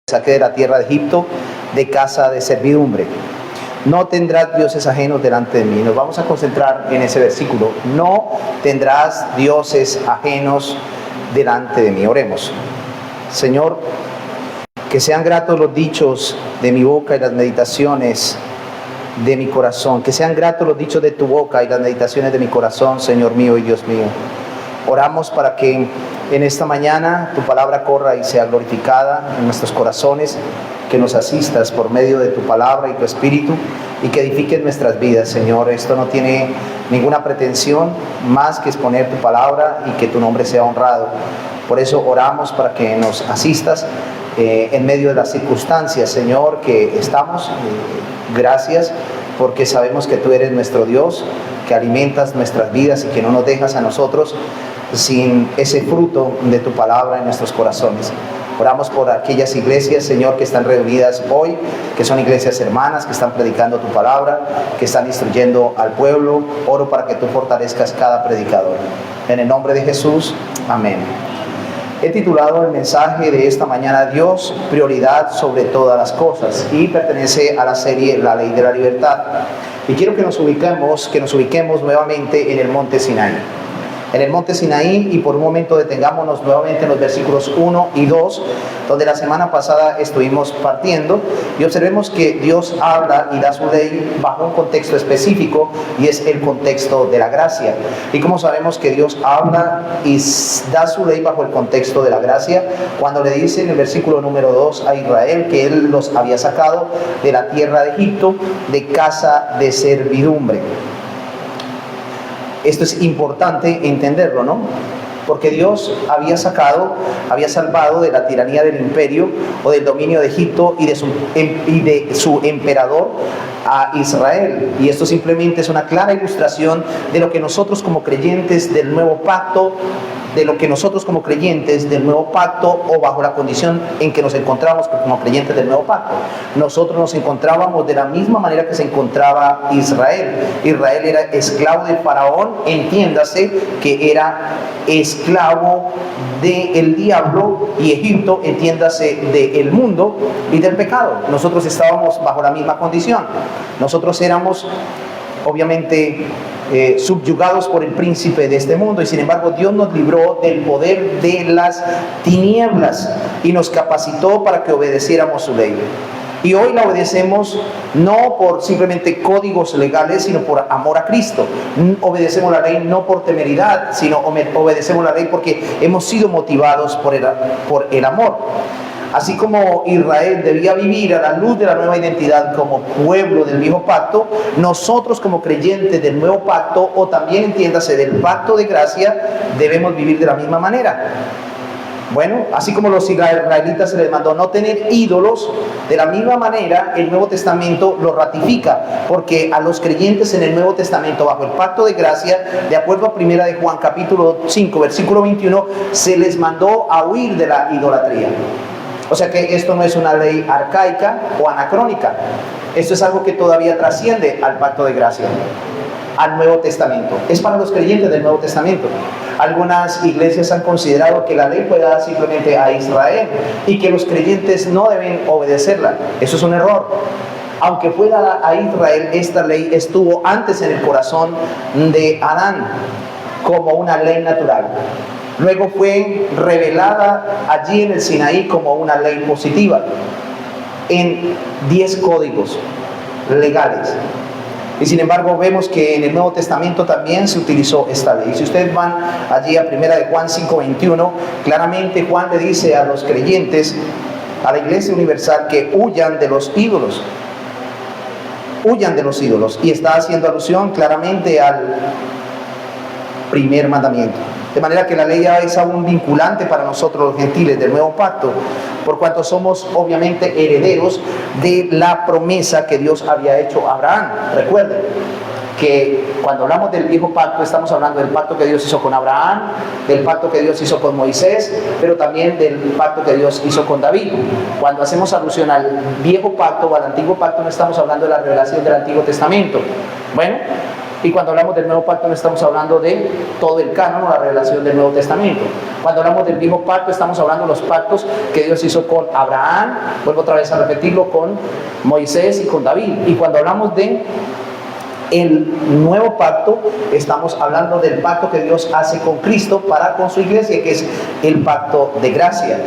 saqué de la tierra de Egipto, de casa de servidumbre. No tendrás dioses ajenos delante de mí. Nos vamos a concentrar en ese versículo. No tendrás dioses ajenos delante de mí. Oremos. Señor, que sean gratos los dichos de mi boca y las meditaciones de mi corazón. Que sean gratos los dichos de tu boca y las meditaciones de mi corazón, Señor mío y Dios mío. Oramos para que en esta mañana tu palabra corra y sea glorificada en nuestros corazones, que nos asistas por medio de tu palabra y tu espíritu y que edifiques nuestras vidas, Señor. Esto no tiene ninguna pretensión más que exponer tu palabra y que tu nombre sea honrado. Por eso oramos para que nos asistas en medio de las circunstancias, Señor, que estamos. Gracias porque sabemos que tú eres nuestro Dios, que alimentas nuestras vidas y que no nos dejas a nosotros sin ese fruto de tu palabra en nuestros corazones. Oramos por aquellas iglesias, Señor, que están reunidas hoy, que son iglesias hermanas, que están predicando tu palabra, que están instruyendo al pueblo. Oro para que tú fortalezcas cada predicador. En el nombre de Jesús, amén. He titulado el mensaje de esta mañana, Dios, prioridad sobre todas las cosas, y pertenece a la serie La Ley de la Libertad. Y quiero que nos ubiquemos nuevamente en el monte Sinaí. En el monte Sinaí, y por un momento detengámonos nuevamente en los versículos 1 y 2, donde la semana pasada estuvimos partiendo, y observemos que Dios habla y da su ley bajo un contexto específico, y es el contexto de la gracia. Y como sabemos que Dios habla y da su ley bajo el contexto de la gracia, cuando le dice en el versículo número 2 a Israel que Él los había sacado de la tierra de Egipto, de casa de servidumbre. Esto es importante entenderlo, ¿no? Porque Dios había salvado de la tiranía del imperio o del dominio de Egipto y de su emperador a Israel. Y esto simplemente es una clara ilustración de lo que nosotros como creyentes del nuevo pacto, o bajo la condición en que nos encontramos como creyentes del nuevo pacto, nosotros nos encontrábamos de la misma manera que se encontraba Israel. Israel era esclavo del faraón, entiéndase que era esclavo del diablo, y Egipto, entiéndase del mundo y del pecado. Nosotros estábamos bajo la misma condición. Nosotros éramos obviamente subyugados por el príncipe de este mundo, y sin embargo Dios nos libró del poder de las tinieblas y nos capacitó para que obedeciéramos su ley. Y hoy la obedecemos no por simplemente códigos legales, sino por amor a Cristo. Obedecemos la ley no por temeridad, sino obedecemos la ley porque hemos sido motivados por el amor. Así como Israel debía vivir a la luz de la nueva identidad como pueblo del viejo pacto, nosotros como creyentes del nuevo pacto, o también entiéndase del pacto de gracia, debemos vivir de la misma manera. Bueno, así como los israelitas se les mandó no tener ídolos, de la misma manera el Nuevo Testamento lo ratifica, porque a los creyentes en el Nuevo Testamento bajo el pacto de gracia, de acuerdo a 1 de Juan capítulo 5 versículo 21, se les mandó a huir de la idolatría. O sea que esto no es una ley arcaica o anacrónica. Esto es algo que todavía trasciende al pacto de gracia, al Nuevo Testamento. Es para los creyentes del Nuevo Testamento. Algunas iglesias han considerado que la ley fue dada simplemente a Israel y que los creyentes no deben obedecerla. Eso es un error. Aunque fue dada a Israel, esta ley estuvo antes en el corazón de Adán como una ley natural. Luego fue revelada allí en el Sinaí como una ley positiva, en 10 códigos legales. Y sin embargo vemos que en el Nuevo Testamento también se utilizó esta ley. Si ustedes van allí a 1 de Juan 5:21, claramente Juan le dice a los creyentes, a la Iglesia Universal, que huyan de los ídolos. Huyan de los ídolos. Y está haciendo alusión claramente al primer mandamiento. De manera que la ley ya es aún vinculante para nosotros los gentiles del nuevo pacto, por cuanto somos obviamente herederos de la promesa que Dios había hecho a Abraham. Recuerden que cuando hablamos del viejo pacto estamos hablando del pacto que Dios hizo con Abraham, del pacto que Dios hizo con Moisés, pero también del pacto que Dios hizo con David. Cuando hacemos alusión al viejo pacto o al antiguo pacto, no estamos hablando de la revelación del Antiguo Testamento. Bueno, Y cuando hablamos del nuevo pacto no estamos hablando de todo el canon o la revelación del Nuevo Testamento. Cuando hablamos del viejo pacto estamos hablando de los pactos que Dios hizo con Abraham, vuelvo otra vez a repetirlo, con Moisés y con David. Y cuando hablamos de el nuevo pacto, estamos hablando del pacto que Dios hace con Cristo para con su iglesia, que es el pacto de gracia.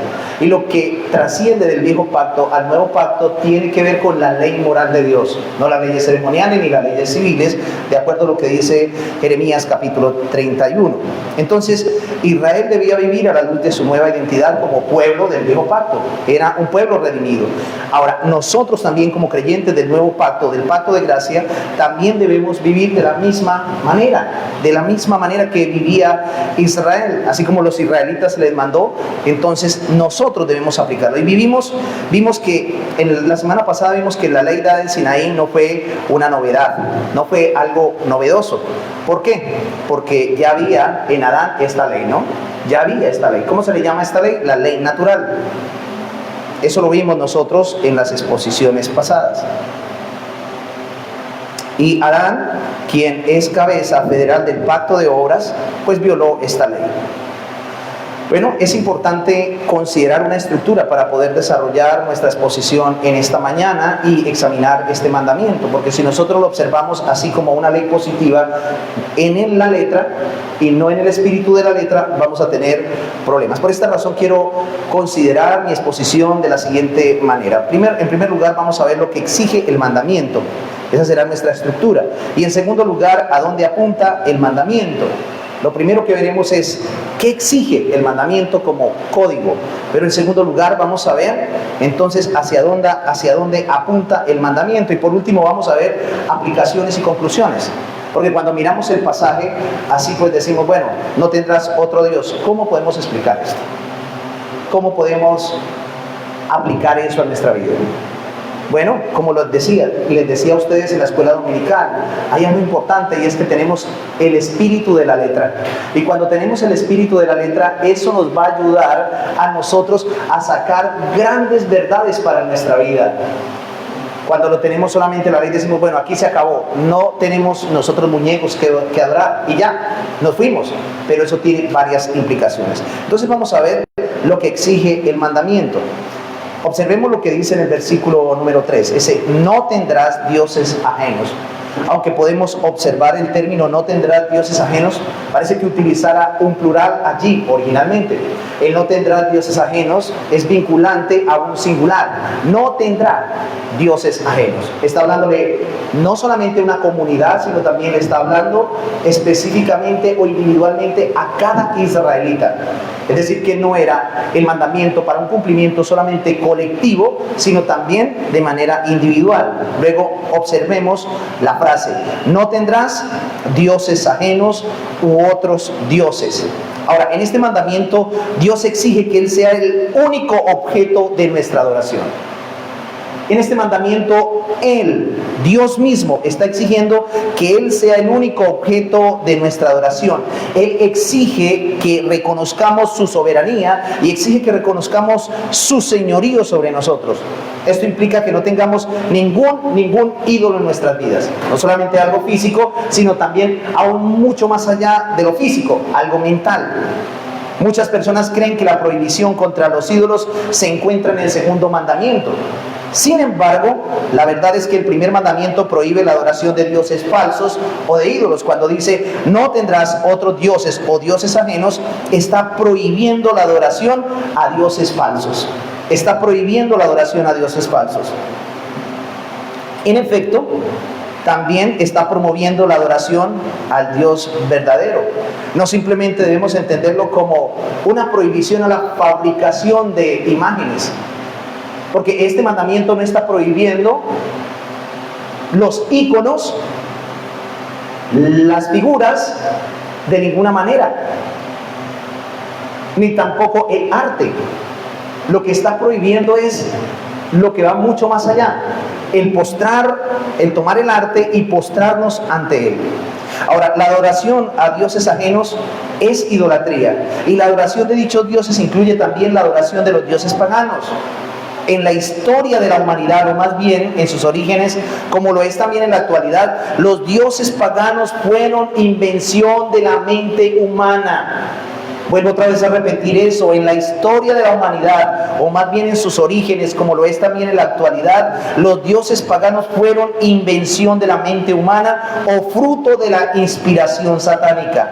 Y lo que trasciende del viejo pacto al nuevo pacto tiene que ver con la ley moral de Dios, no las leyes ceremoniales ni las leyes civiles, de acuerdo a lo que dice Jeremías capítulo 31. Entonces, Israel debía vivir a la luz de su nueva identidad como pueblo del viejo pacto. Era un pueblo redimido. Ahora, nosotros también como creyentes del nuevo pacto, del pacto de gracia, también debemos vivir de la misma manera que vivía Israel. Así como los israelitas les mandó, entonces nosotros debemos aplicarlo. Y vimos que la semana pasada vimos que la ley dada en Sinaí no fue una novedad, no fue algo novedoso. ¿Por qué? Porque ya había en Adán esta ley, ¿no? Ya había esta ley. ¿Cómo se le llama esta ley? La ley natural. Eso lo vimos nosotros en las exposiciones pasadas. Y Adán, quien es cabeza federal del pacto de obras, pues violó esta ley. Bueno, es importante considerar una estructura para poder desarrollar nuestra exposición en esta mañana y examinar este mandamiento, porque si nosotros lo observamos así como una ley positiva en la letra y no en el espíritu de la letra, vamos a tener problemas. Por esta razón quiero considerar mi exposición de la siguiente manera. En primer lugar, vamos a ver lo que exige el mandamiento. Esa será nuestra estructura. Y en segundo lugar, ¿a dónde apunta el mandamiento? Lo primero que veremos es qué exige el mandamiento como código. Pero en segundo lugar vamos a ver entonces hacia dónde apunta el mandamiento. Y por último vamos a ver aplicaciones y conclusiones. Porque cuando miramos el pasaje, así pues decimos, bueno, no tendrás otro Dios. ¿Cómo podemos explicar esto? ¿Cómo podemos aplicar eso a nuestra vida? Bueno, como les decía a ustedes en la escuela dominical, hay algo importante y es que tenemos el espíritu de la letra. Y cuando tenemos el espíritu de la letra, eso nos va a ayudar a nosotros a sacar grandes verdades para nuestra vida. Cuando lo tenemos solamente la ley, decimos, bueno, aquí se acabó. No tenemos nosotros muñecos que adorar y ya, nos fuimos. Pero eso tiene varias implicaciones. Entonces vamos a ver lo que exige el mandamiento. Observemos lo que dice en el versículo número 3, ese no tendrás dioses ajenos. Aunque podemos observar el término no tendrás dioses ajenos, parece que utilizara un plural allí originalmente. El no tendrás dioses ajenos es vinculante a un singular. No tendrá dioses ajenos. Está hablándole no solamente a una comunidad, sino también está hablando específicamente o individualmente a cada israelita. Es decir, que no era el mandamiento para un cumplimiento solamente colectivo, sino también de manera individual. Luego observemos la frase, no tendrás dioses ajenos u otros dioses. Ahora, en este mandamiento, Dios exige que Él sea el único objeto de nuestra adoración. En este mandamiento, Dios mismo, está exigiendo que Él sea el único objeto de nuestra adoración. Él exige que reconozcamos su soberanía y exige que reconozcamos su señorío sobre nosotros. Esto implica que no tengamos ningún ídolo en nuestras vidas. No solamente algo físico, sino también aún mucho más allá de lo físico, algo mental. Muchas personas creen que la prohibición contra los ídolos se encuentra en el segundo mandamiento. Sin embargo, la verdad es que el primer mandamiento prohíbe la adoración de dioses falsos o de ídolos. Cuando dice, no tendrás otros dioses o dioses ajenos, está prohibiendo la adoración a dioses falsos. Está prohibiendo la adoración a dioses falsos. En efecto, también está promoviendo la adoración al Dios verdadero. No simplemente debemos entenderlo como una prohibición a la fabricación de imágenes, porque este mandamiento no está prohibiendo los íconos, las figuras, de ninguna manera, ni tampoco el arte. Lo que está prohibiendo es lo que va mucho más allá, el tomar el arte y postrarnos ante él. Ahora, la adoración a dioses ajenos es idolatría, y la adoración de dichos dioses incluye también la adoración de los dioses paganos. en la historia de la humanidad, o más bien en sus orígenes, como lo es también en la actualidad, los dioses paganos fueron invención de la mente humana. Vuelvo otra vez a repetir eso, en la historia de la humanidad, o más bien en sus orígenes, como lo es también en la actualidad, los dioses paganos fueron invención de la mente humana o fruto de la inspiración satánica.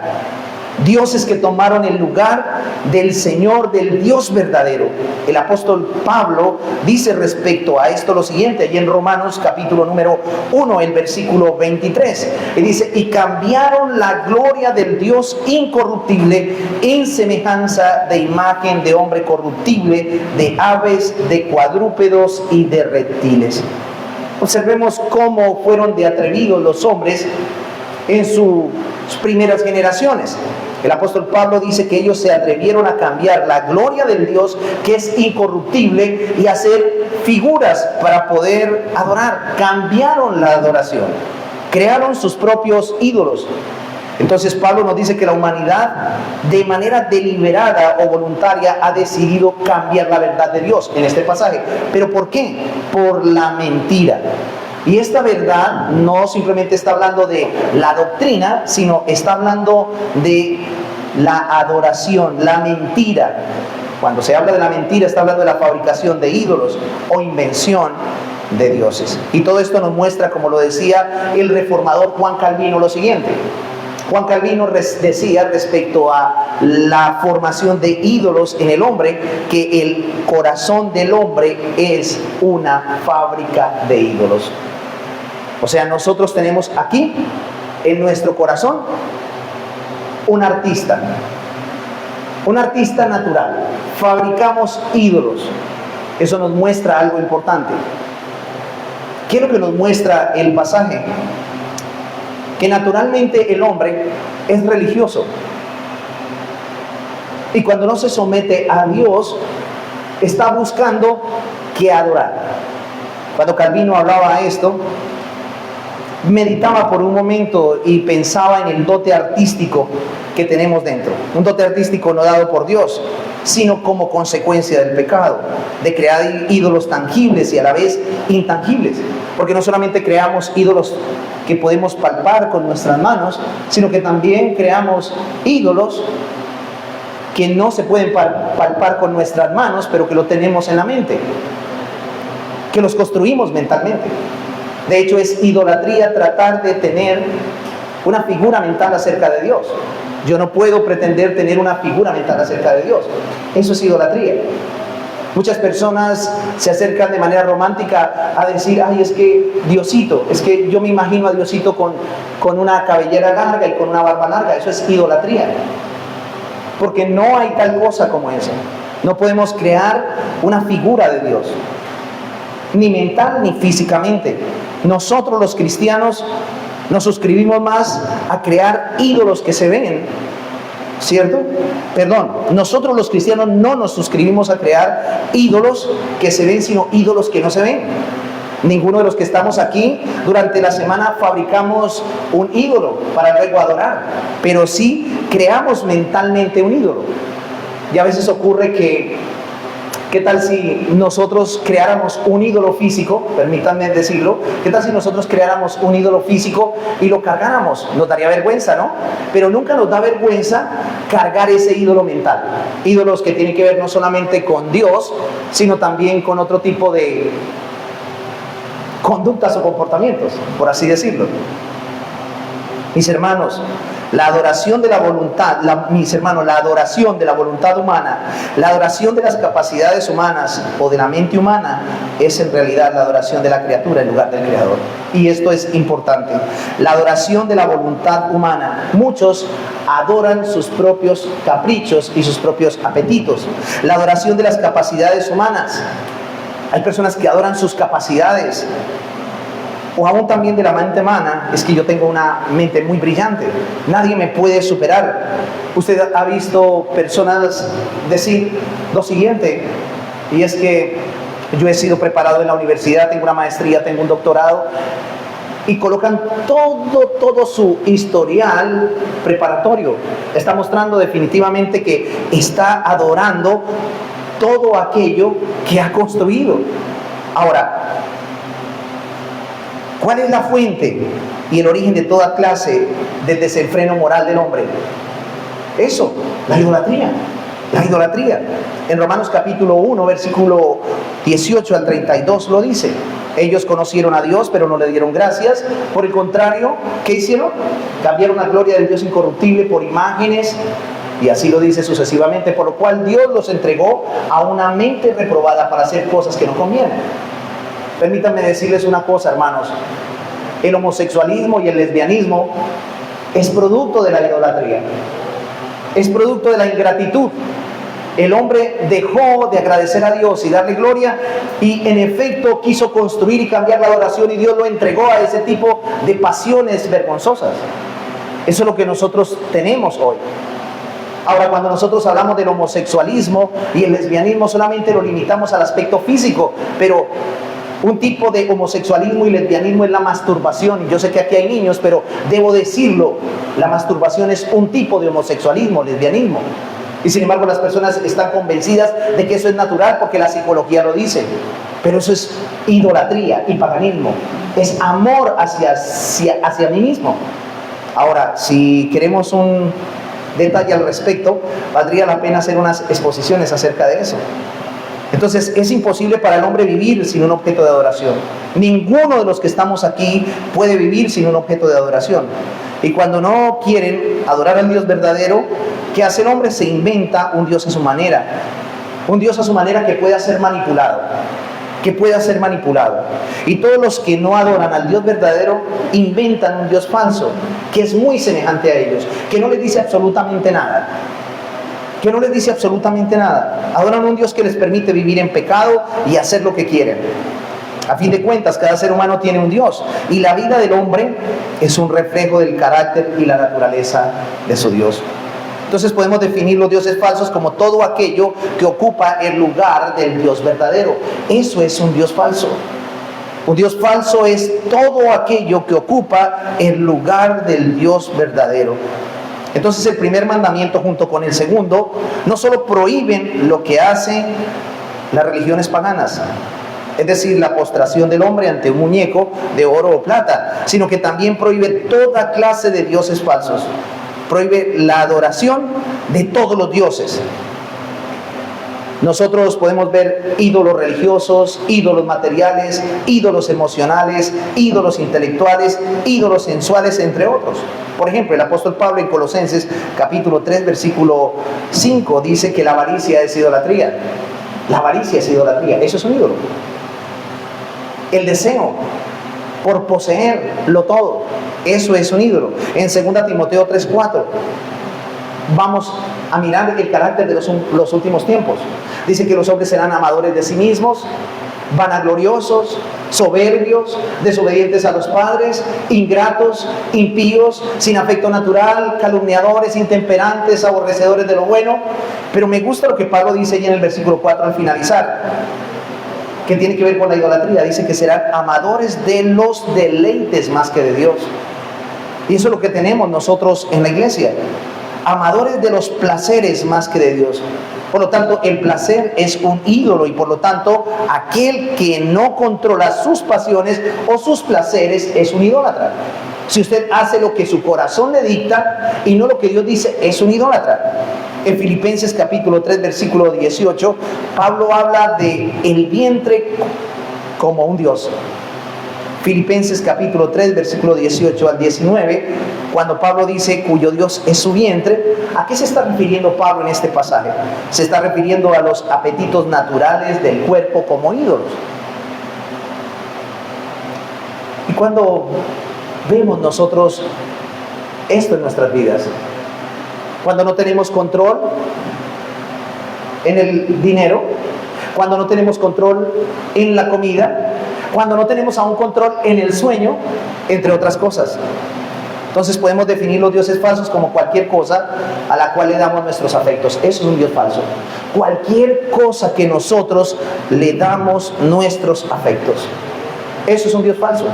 Dioses que tomaron el lugar del Señor, del Dios verdadero. El apóstol Pablo dice respecto a esto lo siguiente, allí en Romanos capítulo número 1, el versículo 23. Y dice, y cambiaron la gloria del Dios incorruptible en semejanza de imagen de hombre corruptible, de aves, de cuadrúpedos y de reptiles. Observemos cómo fueron de atrevidos los hombres en sus primeras generaciones. El apóstol Pablo dice que ellos se atrevieron a cambiar la gloria del Dios que es incorruptible y hacer figuras para poder adorar. Cambiaron la adoración, crearon sus propios ídolos. Entonces Pablo nos dice que la humanidad de manera deliberada o voluntaria ha decidido cambiar la verdad de Dios en este pasaje. ¿Pero por qué? Por la mentira. Y esta verdad no simplemente está hablando de la doctrina, sino está hablando de la adoración, la mentira. Cuando se habla de la mentira, está hablando de la fabricación de ídolos o invención de dioses. Y todo esto nos muestra, como lo decía el reformador Juan Calvino, lo siguiente. Juan Calvino decía respecto a la formación de ídolos en el hombre, que el corazón del hombre es una fábrica de ídolos. O sea, nosotros tenemos aquí, en nuestro corazón, un artista natural. Fabricamos ídolos. Eso nos muestra algo importante. ¿Qué es lo que nos muestra el pasaje? Que naturalmente el hombre es religioso. Y cuando no se somete a Dios, está buscando qué adorar. Cuando Calvino hablaba esto, meditaba por un momento y pensaba en el dote artístico que tenemos dentro. Un dote artístico no dado por Dios, sino como consecuencia del pecado, de crear ídolos tangibles y a la vez intangibles. Porque no solamente creamos ídolos que podemos palpar con nuestras manos, sino que también creamos ídolos que no se pueden palpar con nuestras manos, pero que lo tenemos en la mente, que los construimos mentalmente. De hecho, es idolatría tratar de tener una figura mental acerca de Dios. Yo no puedo pretender tener una figura mental acerca de Dios. Eso es idolatría. Muchas personas se acercan de manera romántica a decir, ay, es que Diosito, es que yo me imagino a Diosito con una cabellera larga y con una barba larga. Eso es idolatría. Porque no hay tal cosa como eso. No podemos crear una figura de Dios, ni mental ni físicamente. Nosotros los cristianos nos suscribimos más a crear ídolos que se ven, ¿cierto? Perdón, nosotros los cristianos no nos suscribimos a crear ídolos que se ven, sino ídolos que no se ven. Ninguno de los que estamos aquí durante la semana fabricamos un ídolo para luego adorar, pero sí creamos mentalmente un ídolo. Y a veces ocurre que ¿qué tal si nosotros creáramos un ídolo físico? Permítanme decirlo. ¿Qué tal si nosotros creáramos un ídolo físico y lo cargáramos? Nos daría vergüenza, ¿no? Pero nunca nos da vergüenza cargar ese ídolo mental. Ídolos que tienen que ver no solamente con Dios, sino también con otro tipo de conductas o comportamientos, por así decirlo. Mis hermanos, la adoración de la voluntad, la adoración de la voluntad humana, la adoración de las capacidades humanas o de la mente humana es en realidad la adoración de la criatura en lugar del Creador. Y esto es importante. La adoración de la voluntad humana. Muchos adoran sus propios caprichos y sus propios apetitos. La adoración de las capacidades humanas. Hay personas que adoran sus capacidades. O aún también de la mente humana, es que yo tengo una mente muy brillante, nadie me puede superar. Usted ha visto personas decir lo siguiente, y es que yo he sido preparado en la universidad, tengo una maestría, tengo un doctorado, y colocan todo su historial preparatorio. Está mostrando definitivamente que está adorando todo aquello que ha construido. Ahora, ¿cuál es la fuente y el origen de toda clase del desenfreno moral del hombre? Eso, la idolatría. La idolatría. En Romanos capítulo 1, versículo 18 al 32 lo dice. Ellos conocieron a Dios, pero no le dieron gracias. Por el contrario, ¿qué hicieron? Cambiaron la gloria del Dios incorruptible por imágenes, y así lo dice sucesivamente, por lo cual Dios los entregó a una mente reprobada para hacer cosas que no convienen. Permítanme decirles una cosa, hermanos. El homosexualismo y el lesbianismo es producto de la idolatría. Es producto de la ingratitud. El hombre dejó de agradecer a Dios y darle gloria, y en efecto quiso construir y cambiar la adoración, y Dios lo entregó a ese tipo de pasiones vergonzosas. Eso es lo que nosotros tenemos hoy. Ahora, cuando nosotros hablamos del homosexualismo y el lesbianismo, solamente lo limitamos al aspecto físico, pero un tipo de homosexualismo y lesbianismo es la masturbación. Y yo sé que aquí hay niños, pero debo decirlo, la masturbación es un tipo de homosexualismo, lesbianismo. Y sin embargo las personas están convencidas de que eso es natural porque la psicología lo dice. Pero eso es idolatría y paganismo. Es amor hacia mí mismo. Ahora, si queremos un detalle al respecto, valdría la pena hacer unas exposiciones acerca de eso. Entonces, es imposible para el hombre vivir sin un objeto de adoración. Ninguno de los que estamos aquí puede vivir sin un objeto de adoración. Y cuando no quieren adorar al Dios verdadero, ¿qué hace el hombre? Se inventa un Dios a su manera. Un Dios a su manera que pueda ser manipulado. Que pueda ser manipulado. Y todos los que no adoran al Dios verdadero inventan un Dios falso, que es muy semejante a ellos, que no les dice absolutamente nada. Que no les dice absolutamente nada. Adoran a un Dios que les permite vivir en pecado y hacer lo que quieren. A fin de cuentas, cada ser humano tiene un Dios, y la vida del hombre es un reflejo del carácter y la naturaleza de su Dios. Entonces podemos definir los dioses falsos como todo aquello que ocupa el lugar del Dios verdadero. Eso es un Dios falso. Un Dios falso es todo aquello que ocupa el lugar del Dios verdadero. Entonces el primer mandamiento junto con el segundo no solo prohíben lo que hacen las religiones paganas, es decir, la postración del hombre ante un muñeco de oro o plata, sino que también prohíbe toda clase de dioses falsos. Prohíbe la adoración de todos los dioses. Nosotros podemos ver ídolos religiosos, ídolos materiales, ídolos emocionales, ídolos intelectuales, ídolos sensuales, entre otros. Por ejemplo, el apóstol Pablo en Colosenses capítulo 3, versículo 5 dice que la avaricia es idolatría. La avaricia es idolatría, eso es un ídolo. El deseo por poseerlo todo, eso es un ídolo. En 2 Timoteo 3:4 vamos a mirar el carácter de los últimos tiempos. Dice que los hombres serán amadores de sí mismos, vanagloriosos, soberbios, desobedientes a los padres, ingratos, impíos, sin afecto natural, calumniadores, intemperantes, aborrecedores de lo bueno. Pero me gusta lo que Pablo dice ya en el versículo 4 al finalizar, que tiene que ver con la idolatría. Dice que serán amadores de los deleites más que de Dios. Y eso es lo que tenemos nosotros en la iglesia. Amadores de los placeres más que de Dios. Por lo tanto, el placer es un ídolo, y por lo tanto, aquel que no controla sus pasiones o sus placeres es un idólatra. Si usted hace lo que su corazón le dicta y no lo que Dios dice, es un idólatra. En Filipenses capítulo 3, versículo 18, Pablo habla de el vientre como un Dios. Filipenses capítulo 3, versículo 18 al 19, cuando Pablo dice cuyo Dios es su vientre, ¿a qué se está refiriendo Pablo en este pasaje? Se está refiriendo a los apetitos naturales del cuerpo como ídolos. Y cuando vemos nosotros esto en nuestras vidas, cuando no tenemos control en el dinero, cuando no tenemos control en la comida, cuando no tenemos aún control en el sueño, entre otras cosas. Entonces podemos definir los dioses falsos como cualquier cosa a la cual le damos nuestros afectos. Eso es un Dios falso. Cualquier cosa que nosotros le damos nuestros afectos. Eso es un Dios falso.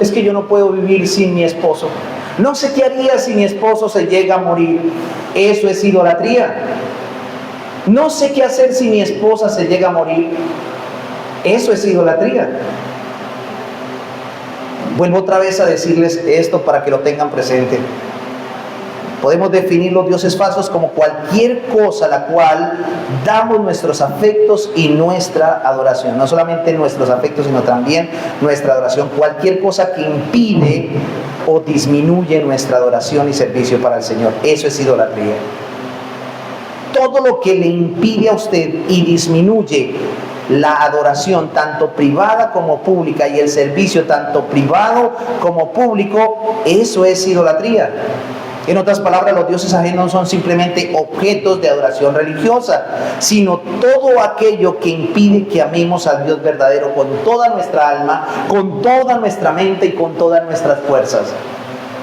Es que yo no puedo vivir sin mi esposo. No sé qué haría si mi esposo se llega a morir. Eso es idolatría. No sé qué hacer si mi esposa se llega a morir. Eso es idolatría. Vuelvo otra vez a decirles esto para que lo tengan presente. Podemos definir los dioses falsos como cualquier cosa a la cual damos nuestros afectos y nuestra adoración. No solamente nuestros afectos, sino también nuestra adoración. Cualquier cosa que impide o disminuye nuestra adoración y servicio para el Señor. Eso es idolatría. Todo lo que le impide a usted y disminuye la adoración tanto privada como pública y el servicio tanto privado como público, eso es idolatría. En otras palabras, los dioses ajenos no son simplemente objetos de adoración religiosa, sino todo aquello que impide que amemos al Dios verdadero con toda nuestra alma, con toda nuestra mente y con todas nuestras fuerzas.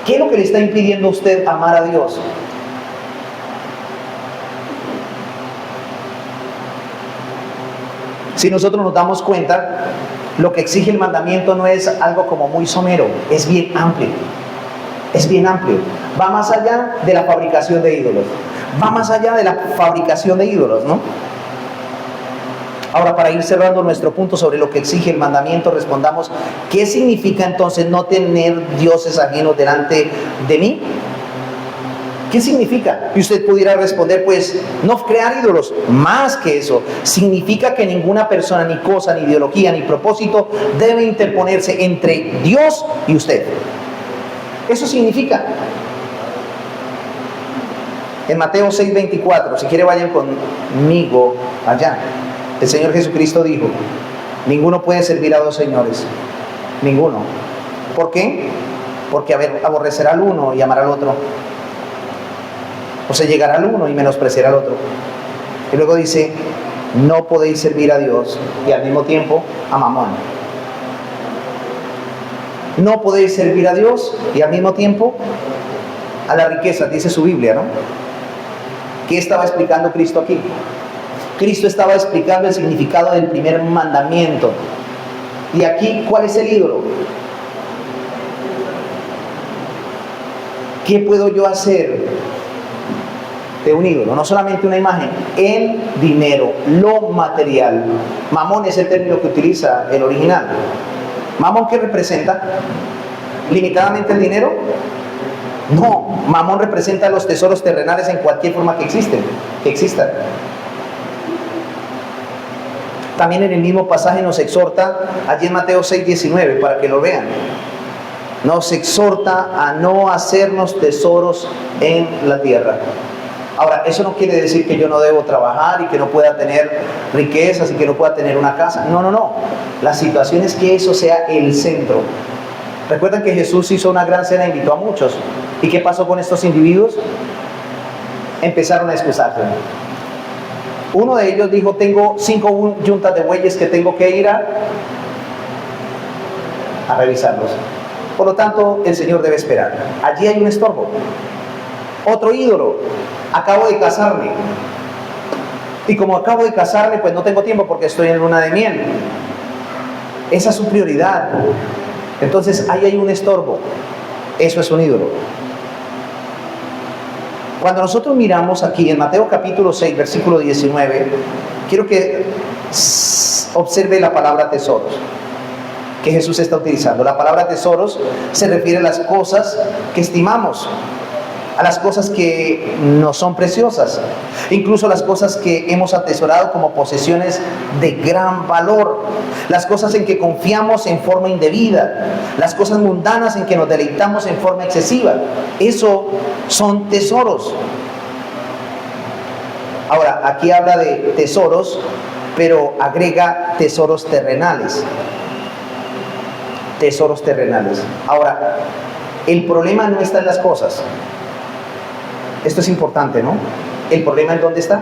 ¿Qué es lo que le está impidiendo a usted amar a Dios? Si nosotros nos damos cuenta, lo que exige el mandamiento no es algo como muy somero, es bien amplio. Es bien amplio. Va más allá de la fabricación de ídolos. Va más allá de la fabricación de ídolos, ¿no? Ahora, para ir cerrando nuestro punto sobre lo que exige el mandamiento, respondamos, ¿qué significa entonces no tener dioses ajenos delante de mí? ¿Qué significa? Y usted pudiera responder, pues, no crear ídolos. Más que eso, significa que ninguna persona, ni cosa, ni ideología, ni propósito debe interponerse entre Dios y usted. Eso significa. En Mateo 6:24, si quiere vayan conmigo allá. El Señor Jesucristo dijo, ninguno puede servir a dos señores. Ninguno. ¿Por qué? Porque aborrecerá al uno y amará al otro. O se llegará al uno y menospreciará al otro. Y luego dice, no podéis servir a Dios y al mismo tiempo a Mamón. No podéis servir a Dios y al mismo tiempo a la riqueza, dice su Biblia, ¿no? ¿Qué estaba explicando Cristo aquí? Cristo estaba explicando el significado del primer mandamiento. Y aquí, ¿cuál es el ídolo? ¿Qué puedo yo hacer de un ídolo? No solamente una imagen, el dinero, lo material. Mamón es el término que utiliza el original. ¿Mamón qué representa? ¿Limitadamente el dinero? No, Mamón representa los tesoros terrenales en cualquier forma que existan. También en el mismo pasaje nos exhorta, allí en Mateo 6:19, para que lo vean. Nos exhorta a no hacernos tesoros en la tierra. Ahora, eso no quiere decir que yo no debo trabajar y que no pueda tener riquezas y que no pueda tener una casa. No. La situación es que eso sea el centro. Recuerdan que Jesús hizo una gran cena e invitó a muchos. ¿Y qué pasó con estos individuos? Empezaron a excusarse. Uno de ellos dijo, tengo 5 yuntas de bueyes que tengo que ir a revisarlos. Por lo tanto, el Señor debe esperar. Allí hay un estorbo. Otro ídolo, acabo de casarme. Y como acabo de casarme, pues no tengo tiempo porque estoy en luna de miel. Esa es su prioridad. Entonces, ahí hay un estorbo. Eso es un ídolo. Cuando nosotros miramos aquí en Mateo capítulo 6, versículo 19, quiero que observe la palabra tesoros que Jesús está utilizando. La palabra tesoros se refiere a las cosas que estimamos, a las cosas que no son preciosas, incluso las cosas que hemos atesorado como posesiones de gran valor, las cosas en que confiamos en forma indebida, las cosas mundanas en que nos deleitamos en forma excesiva. Eso son tesoros. Ahora, aquí habla de tesoros, pero agrega tesoros terrenales. Tesoros terrenales. Ahora, el problema no está en las cosas. Esto es importante, ¿no? ¿El problema en dónde está?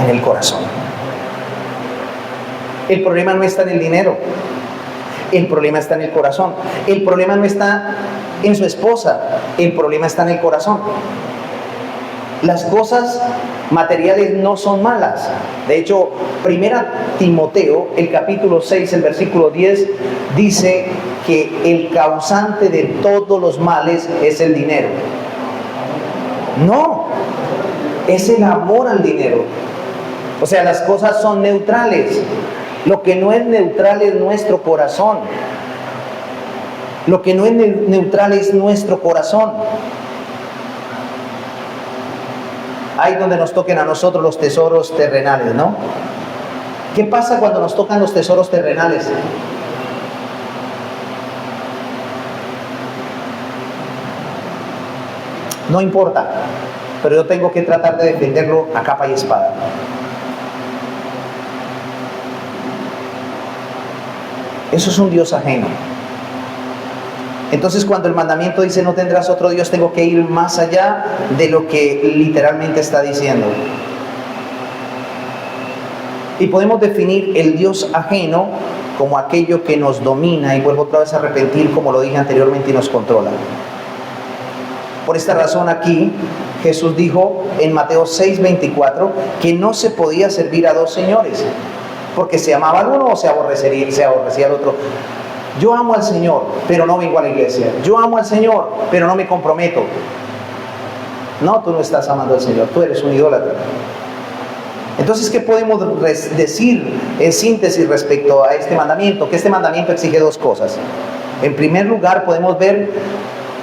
En el corazón. El problema no está en el dinero. El problema está en el corazón. El problema no está en su esposa. El problema está en el corazón. Las cosas materiales no son malas. De hecho, 1 Timoteo, el capítulo 6, el versículo 10, dice que el causante de todos los males es el dinero. No, es el amor al dinero. O sea, las cosas son neutrales. Lo que no es neutral es nuestro corazón. Lo que no es neutral es nuestro corazón. Ahí donde nos toquen a nosotros los tesoros terrenales, ¿no? ¿Qué pasa cuando nos tocan los tesoros terrenales? No importa, pero yo tengo que tratar de defenderlo a capa y espada. Eso es un Dios ajeno. Entonces, cuando el mandamiento dice no tendrás otro Dios, tengo que ir más allá de lo que literalmente está diciendo. Y podemos definir el Dios ajeno como aquello que nos domina, y vuelvo otra vez a repetir como lo dije anteriormente, y nos controla. Por esta razón aquí Jesús dijo en Mateo 6:24 que no se podía servir a dos señores, porque se amaba al uno o se aborrecía al otro. Yo amo al Señor, pero no vengo a la iglesia. Yo amo al Señor, pero no me comprometo. No, tú no estás amando al Señor, tú eres un idólatra. Entonces, ¿qué podemos decir en síntesis respecto a este mandamiento? Que este mandamiento exige dos cosas. En primer lugar, podemos ver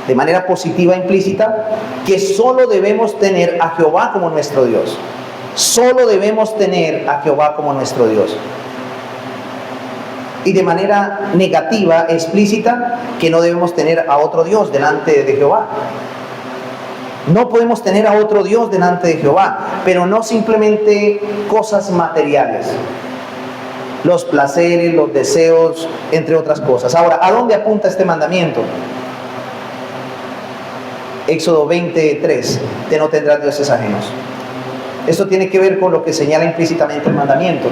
de manera positiva e implícita que solo debemos tener a Jehová como nuestro Dios. Solo debemos tener a Jehová como nuestro Dios. Y de manera negativa, explícita, que no debemos tener a otro Dios delante de Jehová. No podemos tener a otro Dios delante de Jehová, pero no simplemente cosas materiales, los placeres, los deseos, entre otras cosas. Ahora, ¿a dónde apunta este mandamiento? Éxodo 20:3, de no tendrás dioses ajenos. Esto tiene que ver con lo que señala implícitamente el mandamiento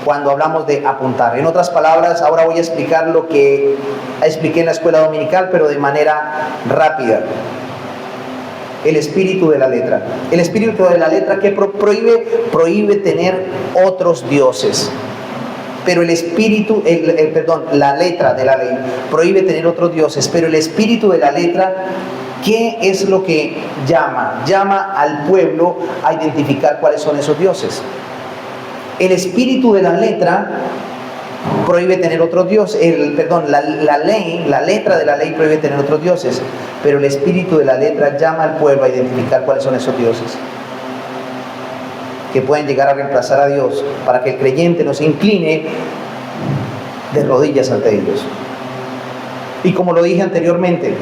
cuando hablamos de apuntar. En otras palabras, ahora voy a explicar lo que expliqué en la escuela dominical, pero de manera rápida. El espíritu de la letra. El espíritu de la letra que prohíbe tener otros dioses. Pero el espíritu, la letra de la ley prohíbe tener otros dioses, pero el espíritu de la letra, ¿qué es lo que llama? Llama al pueblo a identificar cuáles son esos dioses. El espíritu de la letra prohíbe tener otros dioses, la letra de la ley prohíbe tener otros dioses, pero el espíritu de la letra llama al pueblo a identificar cuáles son esos dioses que pueden llegar a reemplazar a Dios, para que el creyente no se incline de rodillas ante ellos. Y como lo dije anteriormente,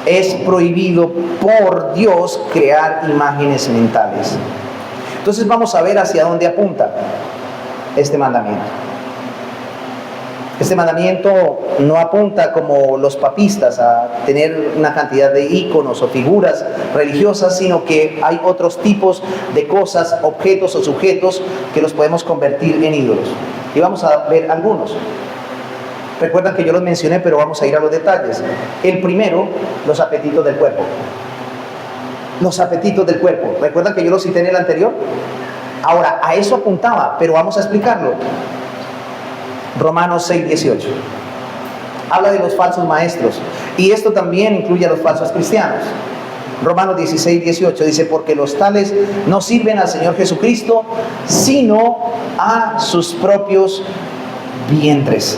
es prohibido por Dios crear imágenes mentales. Entonces vamos a ver hacia dónde apunta este mandamiento. Este mandamiento no apunta como los papistas a tener una cantidad de íconos o figuras religiosas, sino que hay otros tipos de cosas, objetos o sujetos que los podemos convertir en ídolos. Y vamos a ver algunos. Recuerdan que yo los mencioné, pero vamos a ir a los detalles. El primero, los apetitos del cuerpo. Los apetitos del cuerpo. ¿Recuerdan que yo los cité en el anterior? Ahora, a eso apuntaba, pero vamos a explicarlo. Romanos 6:18. Habla de los falsos maestros. Y esto también incluye a los falsos cristianos. Romanos 16:18 dice: porque los tales no sirven al Señor Jesucristo, sino a sus propios vientres.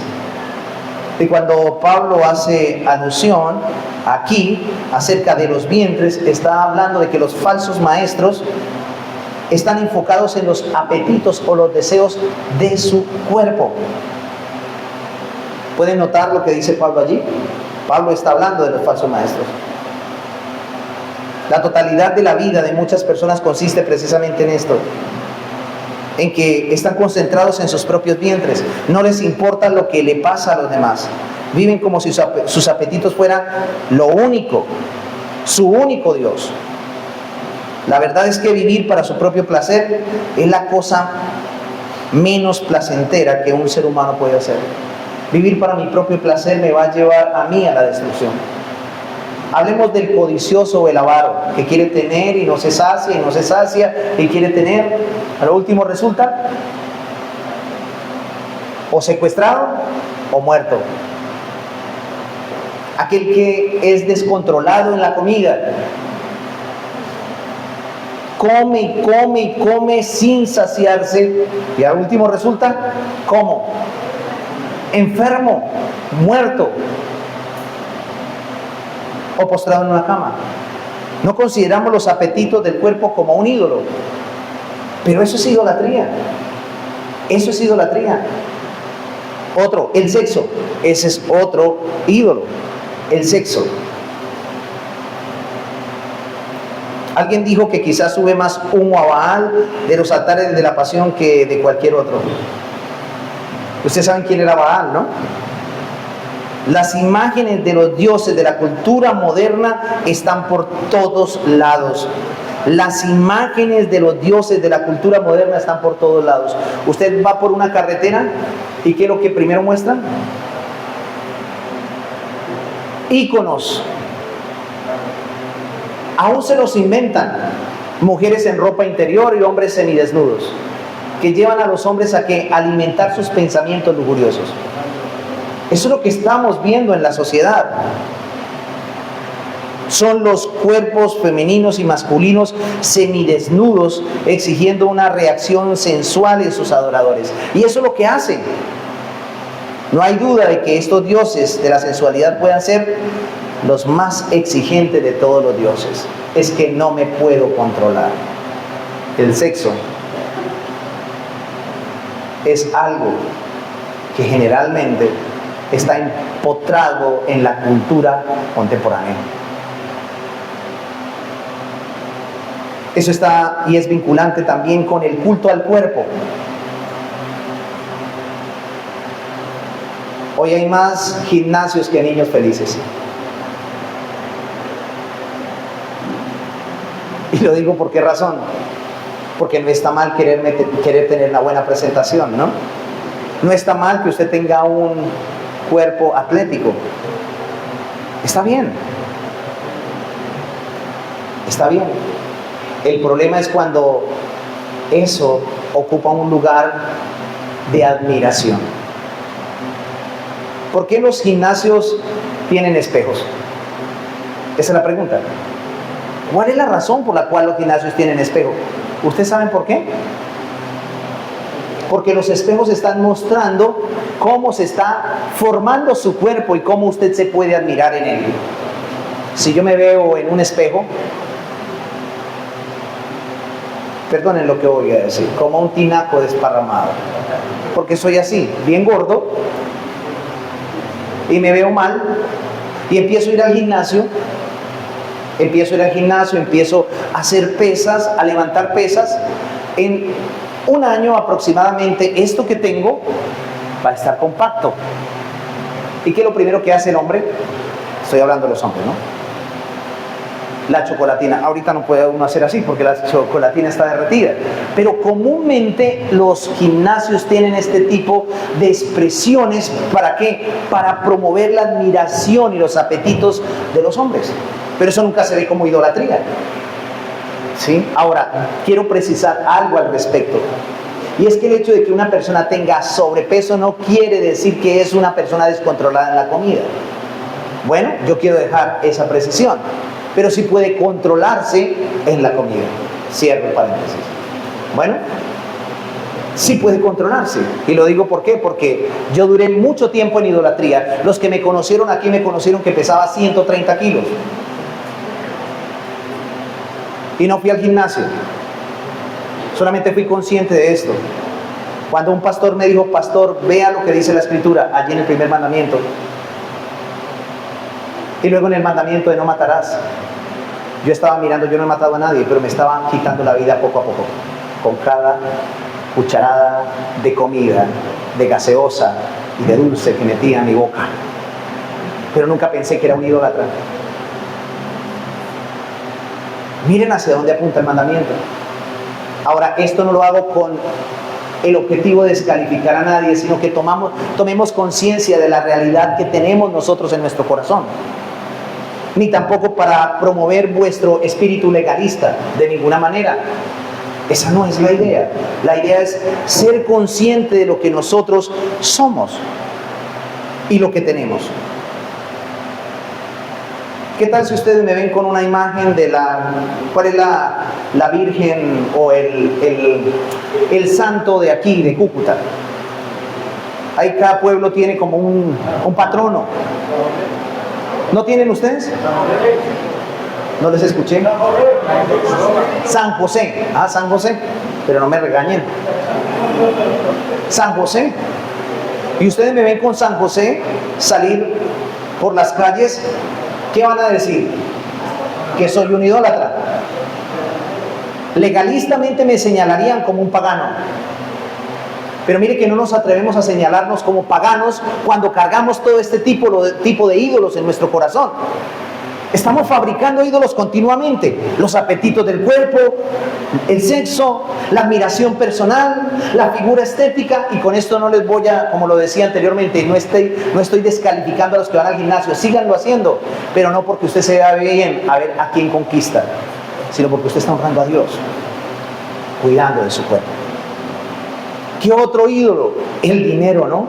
Y cuando Pablo hace alusión aquí acerca de los vientres, está hablando de que los falsos maestros están enfocados en los apetitos o los deseos de su cuerpo. ¿Pueden notar lo que dice Pablo allí? Pablo está hablando de los falsos maestros. La totalidad de la vida de muchas personas consiste precisamente en esto, en que están concentrados en sus propios vientres. No les importa lo que le pasa a los demás. Viven como si sus apetitos fueran lo único, su único Dios. La verdad es que vivir para su propio placer es la cosa menos placentera que un ser humano puede hacer. Vivir para mi propio placer me va a llevar a mí a la destrucción. Hablemos del codicioso o el avaro, que quiere tener y no se sacia, y no se sacia, y quiere tener. A lo último resulta o secuestrado o muerto. Aquel que es descontrolado en la comida, come y come y come sin saciarse, y al último resulta, ¿cómo? Enfermo, muerto o postrado en una cama. No consideramos los apetitos del cuerpo como un ídolo, pero eso es idolatría. Eso es idolatría. Otro, el sexo. Ese es otro ídolo, el sexo. Alguien dijo que quizás sube más humo a Baal de los altares de la pasión que de cualquier otro. Ustedes saben quién era Baal, ¿no? Las imágenes de los dioses de la cultura moderna están por todos lados. Las imágenes de los dioses de la cultura moderna están por todos lados. Usted va por una carretera y ¿qué es lo que primero muestran? Íconos. Aún se los inventan. Mujeres en ropa interior y hombres semidesnudos, que llevan a los hombres a que alimentar sus pensamientos lujuriosos. Eso es lo que estamos viendo en la sociedad. Son los cuerpos femeninos y masculinos semidesnudos exigiendo una reacción sensual en sus adoradores. Y eso es lo que hacen. No hay duda de que estos dioses de la sensualidad puedan ser los más exigentes de todos los dioses. Es que no me puedo controlar. El sexo es algo que generalmente está empotrado en la cultura contemporánea. Eso está y es vinculante también con el culto al cuerpo. Hoy hay más gimnasios que niños felices. Y lo digo por qué razón. Porque no está mal querer tener una buena presentación, ¿no? No está mal que usted tenga un cuerpo atlético. Está bien. Está bien. El problema es cuando eso ocupa un lugar de admiración. ¿Por qué los gimnasios tienen espejos? Esa es la pregunta. ¿Cuál es la razón por la cual los gimnasios tienen espejos? ¿Ustedes saben por qué? Porque los espejos están mostrando cómo se está formando su cuerpo y cómo usted se puede admirar en él. Si yo me veo en un espejo, perdonen lo que voy a decir, como un tinaco desparramado, porque soy así, bien gordo, y me veo mal, y empiezo a ir al gimnasio, empiezo a hacer pesas, a levantar pesas. En un año aproximadamente, esto que tengo va a estar compacto. ¿Y qué es lo primero que hace el hombre? Estoy hablando de los hombres, ¿no? La chocolatina. Ahorita no puede uno hacer así porque la chocolatina está derretida. Pero comúnmente los gimnasios tienen este tipo de expresiones. ¿Para qué? Para promover la admiración y los apetitos de los hombres. Pero eso nunca se ve como idolatría. ¿Sí? Ahora, quiero precisar algo al respecto. Y es que el hecho de que una persona tenga sobrepeso no quiere decir que es una persona descontrolada en la comida. Bueno, yo quiero dejar esa precisión. Pero sí puede controlarse en la comida. Cierro el paréntesis. Bueno, sí puede controlarse. Y lo digo ¿por qué? Porque yo duré mucho tiempo en idolatría. Los que me conocieron aquí me conocieron que pesaba 130 kilos. Y no fui al gimnasio. Solamente fui consciente de esto. Cuando un pastor me dijo, pastor, vea lo que dice la Escritura, allí en el primer mandamiento. Y luego en el mandamiento de no matarás. Yo estaba mirando, yo no he matado a nadie, pero me estaban quitando la vida poco a poco. Con cada cucharada de comida, de gaseosa y de dulce que metía en mi boca. Pero nunca pensé que era un idólatra. Miren hacia dónde apunta el mandamiento. Ahora, esto no lo hago con el objetivo de descalificar a nadie, sino que tomemos conciencia de la realidad que tenemos nosotros en nuestro corazón. Ni tampoco para promover vuestro espíritu legalista, de ninguna manera. Esa no es la idea. La idea es ser consciente de lo que nosotros somos y lo que tenemos. ¿Qué tal si ustedes me ven con una imagen de cuál es la Virgen o el santo de aquí, de Cúcuta? Ahí cada pueblo tiene como un patrono. ¿No tienen ustedes? No les escuché. San José. Ah, San José. Pero no me regañen. San José. Y ustedes me ven con San José salir por las calles. ¿Qué van a decir? Que soy un idólatra. Legalistamente me señalarían como un pagano. Pero mire que no nos atrevemos a señalarnos como paganos cuando cargamos todo este tipo de ídolos en nuestro corazón. Estamos fabricando ídolos continuamente. Los apetitos del cuerpo, el sexo, la admiración personal, la figura estética. Y con esto no les voy a, como lo decía anteriormente, no estoy descalificando a los que van al gimnasio. Síganlo haciendo, pero no porque usted se vea bien a ver a quién conquista, sino porque usted está honrando a Dios, cuidando de su cuerpo. ¿Qué otro ídolo? El dinero, ¿no?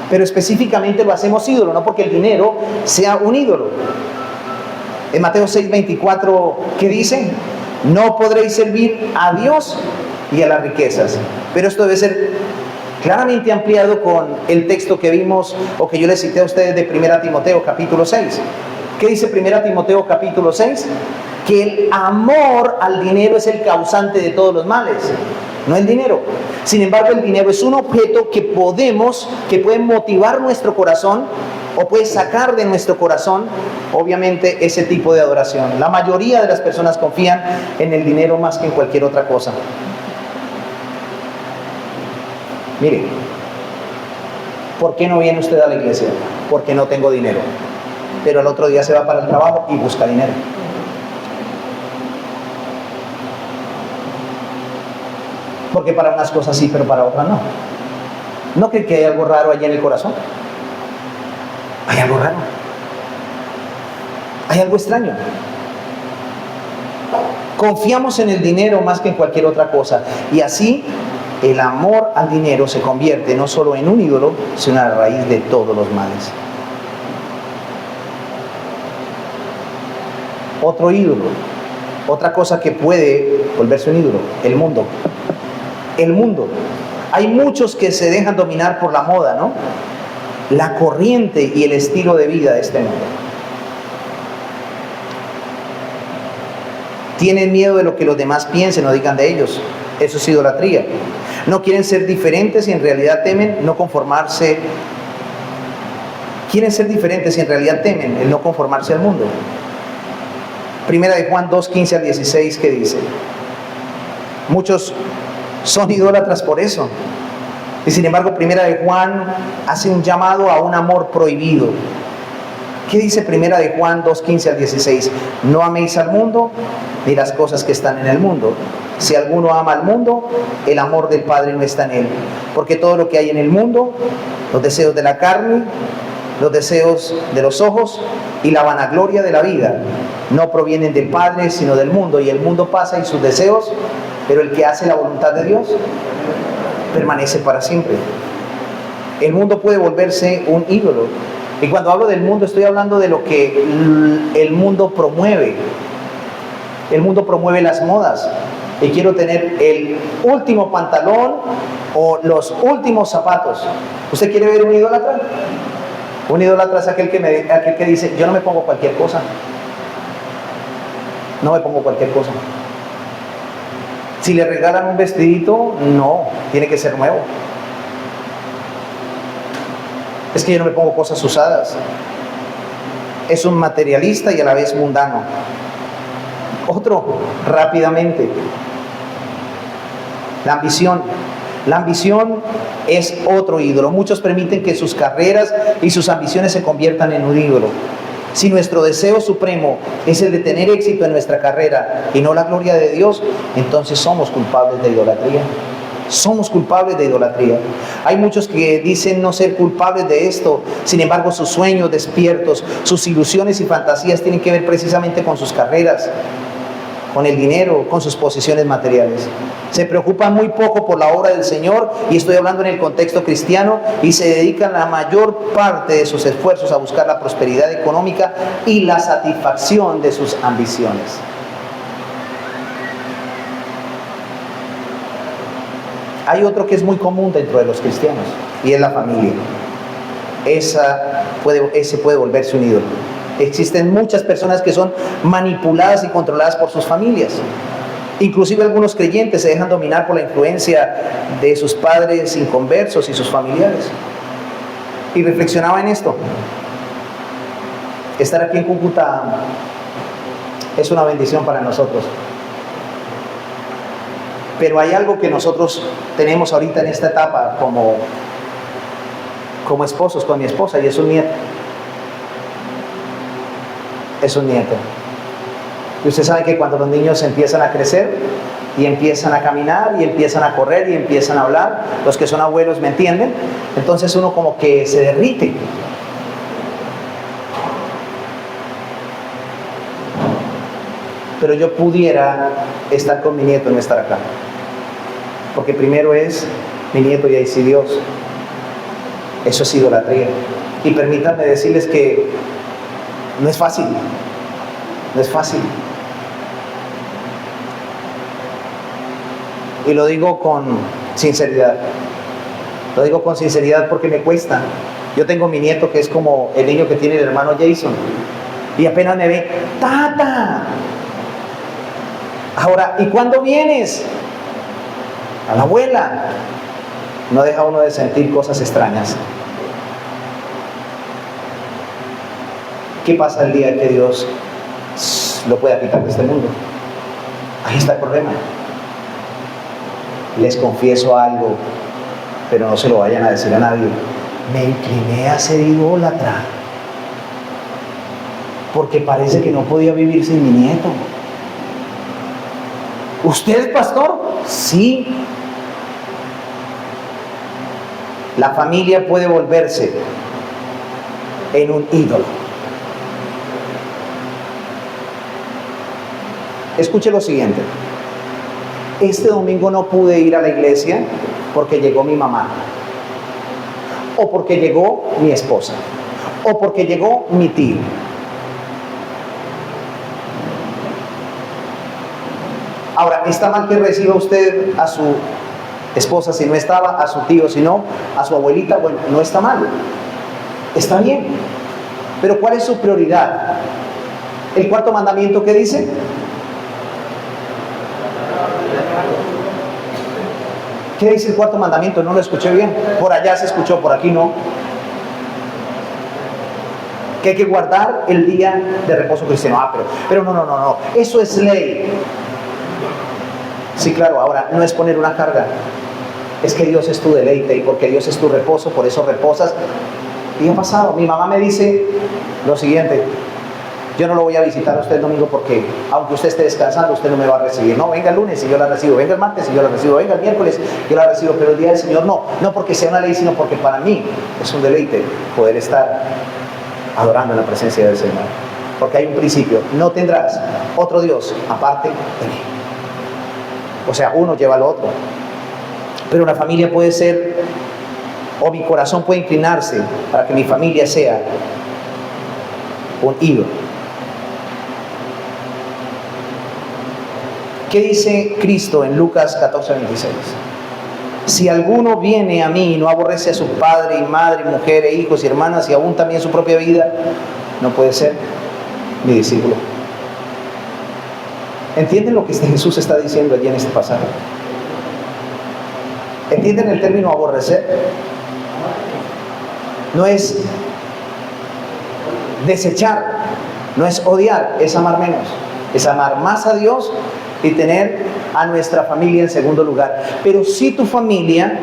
Pero específicamente lo hacemos ídolo, no porque el dinero sea un ídolo. En Mateo 6:24, ¿qué dice? No podréis servir a Dios y a las riquezas. Pero esto debe ser claramente ampliado con el texto que vimos o que yo les cité a ustedes de 1 Timoteo capítulo 6. ¿Qué dice 1 Timoteo capítulo 6? Que el amor al dinero es el causante de todos los males, no el dinero. Sin embargo, el dinero es un objeto que puede motivar nuestro corazón o puede sacar de nuestro corazón, obviamente, ese tipo de adoración. La mayoría de las personas confían en el dinero más que en cualquier otra cosa. Mire, ¿por qué no viene usted a la iglesia? Porque no tengo dinero. Pero el otro día se va para el trabajo y busca dinero. Porque para unas cosas sí, pero para otras no. ¿No creen que hay algo raro allí en el corazón? Hay algo raro. Hay algo extraño. Confiamos en el dinero más que en cualquier otra cosa. Y así el amor al dinero se convierte no solo en un ídolo, sino en la raíz de todos los males. Otro ídolo, otra cosa que puede volverse un ídolo, el mundo. El mundo. Hay muchos que se dejan dominar por la moda, ¿no? La corriente y el estilo de vida de este mundo. Tienen miedo de lo que los demás piensen o digan de ellos. Eso es idolatría. No quieren ser diferentes y en realidad temen no conformarse. Quieren ser diferentes y en realidad temen el no conformarse al mundo. Primera de Juan 2:15 al 16, ¿qué dice? Muchos son idólatras por eso. Y sin embargo, Primera de Juan hace un llamado a un amor prohibido. ¿Qué dice Primera de Juan 2:15 al 16? No améis al mundo ni las cosas que están en el mundo. Si alguno ama al mundo, el amor del Padre no está en él. Porque todo lo que hay en el mundo, los deseos de la carne, los deseos de los ojos y la vanagloria de la vida, no provienen del Padre, sino del mundo. Y el mundo pasa y sus deseos, pero el que hace la voluntad de Dios permanece para siempre. El mundo puede volverse un ídolo. Y cuando hablo del mundo, estoy hablando de lo que el mundo promueve. El mundo promueve las modas. Y quiero tener el último pantalón o los últimos zapatos. ¿Usted quiere ver un idólatra? Un idólatra es aquel que dice, yo no me pongo cualquier cosa. No me pongo cualquier cosa. Si le regalan un vestidito, no, tiene que ser nuevo. Es que yo no me pongo cosas usadas. Es un materialista y a la vez mundano. Otro, rápidamente. La ambición. La ambición es otro ídolo. Muchos permiten que sus carreras y sus ambiciones se conviertan en un ídolo. Si nuestro deseo supremo es el de tener éxito en nuestra carrera y no la gloria de Dios, entonces somos culpables de idolatría. Somos culpables de idolatría. Hay muchos que dicen no ser culpables de esto, sin embargo sus sueños despiertos, sus ilusiones y fantasías tienen que ver precisamente con sus carreras. con el dinero, con sus posesiones materiales. Se preocupan muy poco por la obra del Señor, y estoy hablando en el contexto cristiano, y se dedican la mayor parte de sus esfuerzos a buscar la prosperidad económica y la satisfacción de sus ambiciones. Hay otro que es muy común dentro de los cristianos, y es la familia. Ese puede volverse un ídolo. Existen muchas personas que son manipuladas y controladas por sus familias. Inclusive algunos creyentes se dejan dominar por la influencia de sus padres inconversos y sus familiares. Y reflexionaba en esto. Estar aquí en Cúcuta es una bendición para nosotros. Pero hay algo que nosotros tenemos ahorita en esta etapa como esposos con mi esposa, y es un nieto. Es un nieto. Y usted sabe que cuando los niños empiezan a crecer y empiezan a caminar y empiezan a correr y empiezan a hablar, los que son abuelos me entienden, entonces uno como que se derrite. Pero yo pudiera estar con mi nieto y no estar acá, porque primero es mi nieto y ahí sí Dios. Eso es idolatría. Y permítanme decirles que no es fácil. No es fácil. Y lo digo con sinceridad. Lo digo con sinceridad porque me cuesta. Yo tengo mi nieto que es como el niño que tiene el hermano Jason. Y apenas me ve, ¡tata! Ahora, ¿y cuándo vienes? A la abuela. No deja uno de sentir cosas extrañas. ¿Qué pasa el día que Dios lo pueda quitar de este mundo? Ahí está el problema. Les confieso algo, pero no se lo vayan a decir a nadie. Me incliné a ser idólatra, porque parece que no podía vivir sin mi nieto. ¿Usted es pastor? Sí. La familia puede volverse en un ídolo. Escuche lo siguiente. Este domingo no pude ir a la iglesia porque llegó mi mamá, o porque llegó mi esposa, o porque llegó mi tío. Ahora, ¿está mal que reciba usted a su esposa si no estaba, a su tío si no, a su abuelita? Bueno, no está mal, está bien. Pero ¿cuál es su prioridad? ¿El cuarto mandamiento qué dice? ¿Qué dice el cuarto mandamiento? No lo escuché bien. Por allá se escuchó, por aquí no. Que hay que guardar el día de reposo cristiano. Pero no. Eso es ley. Sí, claro, ahora no es poner una carga. Es que Dios es tu deleite, y porque Dios es tu reposo, por eso reposas. Y ha pasado. Mi mamá me dice lo siguiente: yo no lo voy a visitar a usted el domingo porque aunque usted esté descansando, usted no me va a recibir. No, venga el lunes y yo la recibo, venga el martes y yo la recibo, venga el miércoles y yo la recibo, pero el día del Señor no. No porque sea una ley, sino porque para mí es un deleite poder estar adorando en la presencia del Señor. Porque hay un principio: no tendrás otro Dios aparte de mí. O sea, uno lleva al otro. Pero una familia puede ser, o mi corazón puede inclinarse para que mi familia sea un ídolo. ¿Qué dice Cristo en Lucas 14:26? Si alguno viene a mí y no aborrece a su padre y madre, mujer e hijos y hermanas, y aún también su propia vida, no puede ser mi discípulo. ¿Entienden lo que Jesús está diciendo allí en este pasaje? ¿Entienden el término aborrecer? No es desechar, no es odiar, es amar menos. Es amar más a Dios y tener a nuestra familia en segundo lugar. Pero si tu familia,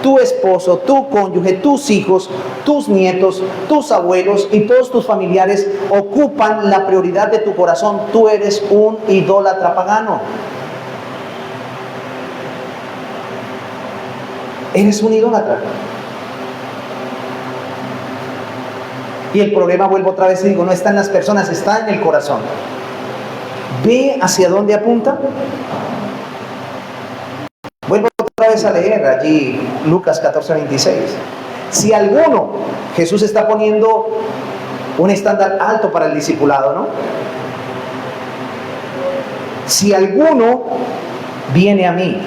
tu esposo, tu cónyuge, tus hijos, tus nietos, tus abuelos y todos tus familiares ocupan la prioridad de tu corazón, tú eres un idólatra pagano. Eres un idólatra. Y el problema, vuelvo otra vez y digo, no está en las personas, está en el corazón. ¿Ve hacia dónde apunta? Vuelvo otra vez a leer allí Lucas 14:26. Si alguno, Jesús está poniendo un estándar alto para el discipulado, ¿no? Si alguno viene a mí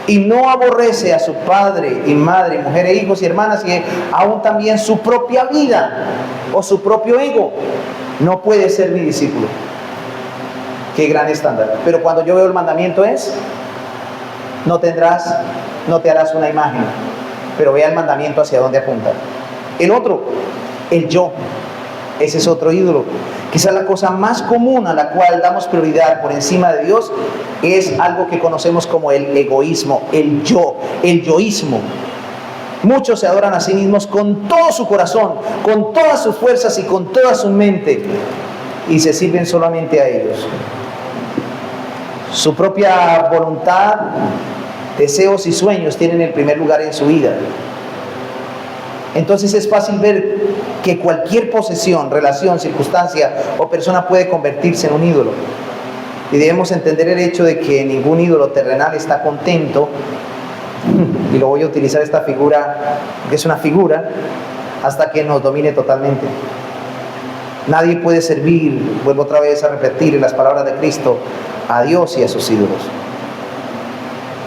y no aborrece a su padre y madre, mujer e hijos y hermanas, y aún también su propia vida o su propio ego, no puede ser mi discípulo. Qué gran estándar. Pero cuando yo veo el mandamiento es: no te harás una imagen. Pero vea el mandamiento hacia dónde apunta. El otro, el yo. Ese es otro ídolo. Quizás la cosa más común a la cual damos prioridad por encima de Dios es algo que conocemos como el egoísmo, el yo, el yoísmo. Muchos se adoran a sí mismos con todo su corazón, con todas sus fuerzas y con toda su mente, y se sirven solamente a ellos. Su propia voluntad, deseos y sueños tienen el primer lugar en su vida. Entonces es fácil ver que cualquier posesión, relación, circunstancia o persona puede convertirse en un ídolo. Y debemos entender el hecho de que ningún ídolo terrenal está contento, y lo voy a utilizar esta figura, que es una figura, hasta que nos domine totalmente. Nadie puede servir, vuelvo otra vez a repetir las palabras de Cristo, a Dios y a sus ídolos.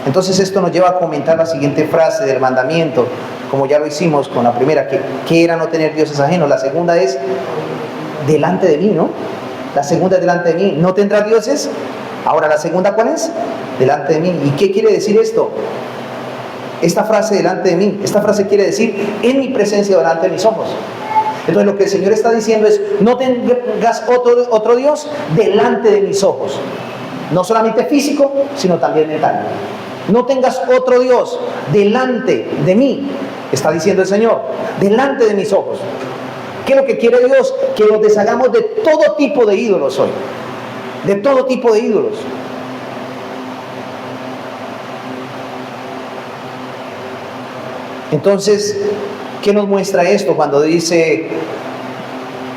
Entonces esto nos lleva a comentar la siguiente frase del mandamiento, como ya lo hicimos con la primera, que era no tener dioses ajenos. La segunda es delante de mí, ¿no? La segunda es delante de mí. ¿No tendrás dioses? Ahora, ¿la segunda cuál es? Delante de mí. ¿Y qué quiere decir esto? Esta frase delante de mí, esta frase quiere decir en mi presencia, delante de mis ojos. Entonces lo que el Señor está diciendo es: no tengas otro Dios delante de mis ojos. No solamente físico, sino también mental. No tengas otro Dios delante de mí, está diciendo el Señor, delante de mis ojos. ¿Qué es lo que quiere Dios? Que nos deshagamos de todo tipo de ídolos hoy. De todo tipo de ídolos. Entonces, ¿qué nos muestra esto cuando dice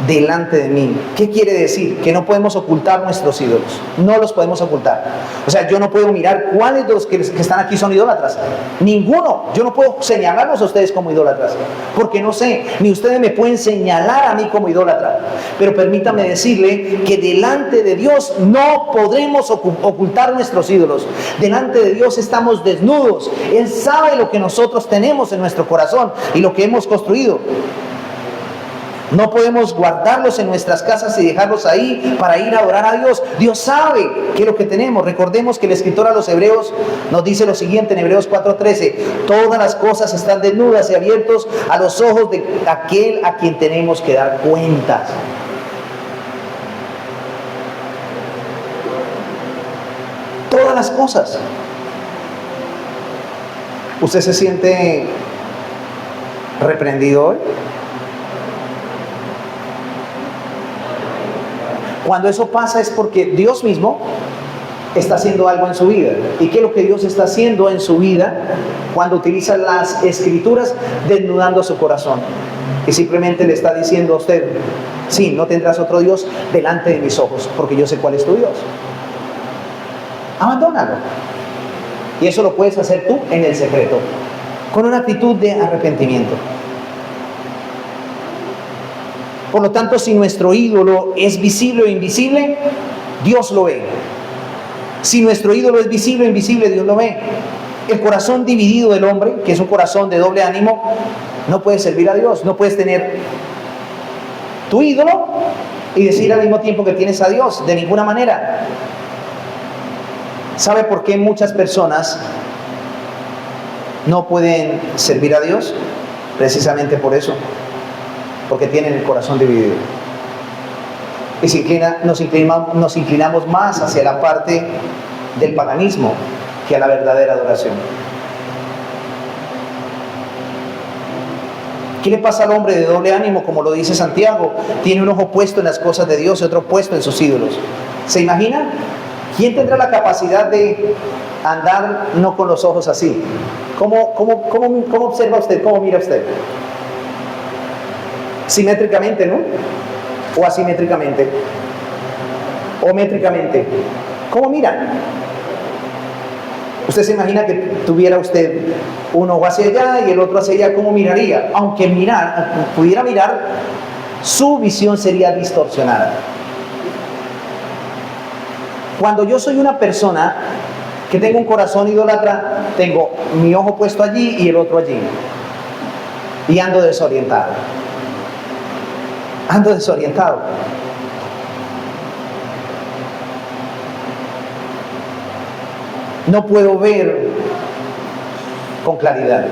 delante de mí? ¿Qué quiere decir? Que no podemos ocultar nuestros ídolos. No los podemos ocultar. O sea, yo no puedo mirar cuáles de los que están aquí son idólatras. Ninguno. Yo no puedo señalarlos a ustedes como idólatras, porque no sé, ni ustedes me pueden señalar a mí como idólatra. Pero permítame decirle que delante de Dios no podremos ocultar nuestros ídolos. Delante de Dios estamos desnudos. Él sabe lo que nosotros tenemos en nuestro corazón y lo que hemos construido. No podemos guardarlos en nuestras casas y dejarlos ahí para ir a adorar a Dios. Dios sabe qué es lo que tenemos. Recordemos que el escritor a los Hebreos nos dice lo siguiente en Hebreos 4:13: todas las cosas están desnudas y abiertas a los ojos de aquel a quien tenemos que dar cuentas. Todas las cosas. ¿Usted se siente reprendido hoy? Cuando eso pasa es porque Dios mismo está haciendo algo en su vida. ¿Y qué es lo que Dios está haciendo en su vida cuando utiliza las escrituras? Desnudando su corazón. Y simplemente le está diciendo a usted: sí, no tendrás otro Dios delante de mis ojos, porque yo sé cuál es tu Dios. Abandónalo. Y eso lo puedes hacer tú en el secreto, con una actitud de arrepentimiento. Por lo tanto, si nuestro ídolo es visible o invisible, Dios lo ve. Si nuestro ídolo es visible o invisible, Dios lo ve. El corazón dividido del hombre, que es un corazón de doble ánimo, no puede servir a Dios. No puedes tener tu ídolo y decir al mismo tiempo que tienes a Dios. De ninguna manera. ¿Sabe por qué muchas personas no pueden servir a Dios? Precisamente por eso. Porque tienen el corazón dividido. Y nos inclinamos más hacia la parte del paganismo que a la verdadera adoración. ¿Qué le pasa al hombre de doble ánimo? Como lo dice Santiago, tiene un ojo puesto en las cosas de Dios y otro puesto en sus ídolos. ¿Se imagina? ¿Quién tendrá la capacidad de andar no con los ojos así? ¿Cómo observa usted? ¿Cómo mira usted? Simétricamente, ¿no? O asimétricamente. o métricamente? ¿Cómo miran? Usted se imagina que tuviera usted un ojo hacia allá y el otro hacia allá, ¿cómo miraría? Aunque pudiera mirar, su visión sería distorsionada. Cuando yo soy una persona que tengo un corazón idólatra, tengo mi ojo puesto allí y el otro allí. Y ando desorientado. Ando desorientado. No puedo ver con claridad.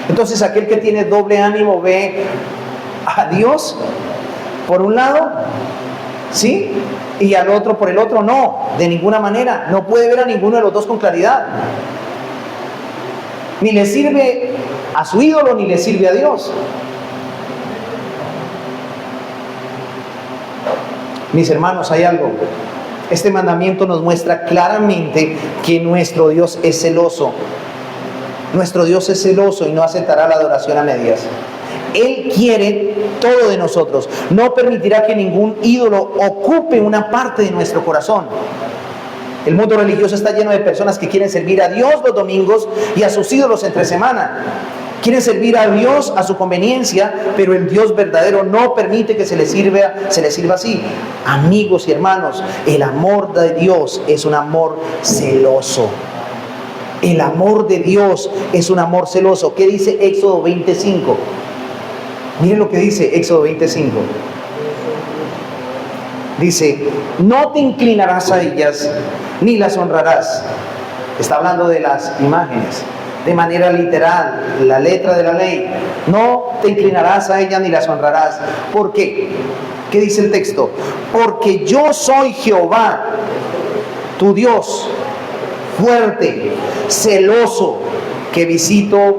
Entonces aquel que tiene doble ánimo ve a Dios por un lado, ¿sí? Y al otro por el otro, no, de ninguna manera. No puede ver a ninguno de los dos con claridad. Ni le sirve a su ídolo, ni le sirve a Dios. Mis hermanos, hay algo. Este mandamiento nos muestra claramente que nuestro Dios es celoso. Nuestro Dios es celoso y no aceptará la adoración a medias. Él quiere todo de nosotros. No permitirá que ningún ídolo ocupe una parte de nuestro corazón. El mundo religioso está lleno de personas que quieren servir a Dios los domingos y a sus ídolos entre semana. Quieren servir a Dios a su conveniencia, pero el Dios verdadero no permite que se le sirva así. Amigos y hermanos, el amor de Dios es un amor celoso. El amor de Dios es un amor celoso. ¿Qué dice Éxodo 25? Miren lo que dice Éxodo 25. Dice, no te inclinarás a ellas, ni las honrarás. Está hablando de las imágenes. De manera literal, la letra de la ley. No te inclinarás a ellas ni las honrarás. ¿Por qué? ¿Qué dice el texto? Porque yo soy Jehová, tu Dios, fuerte, celoso, que visito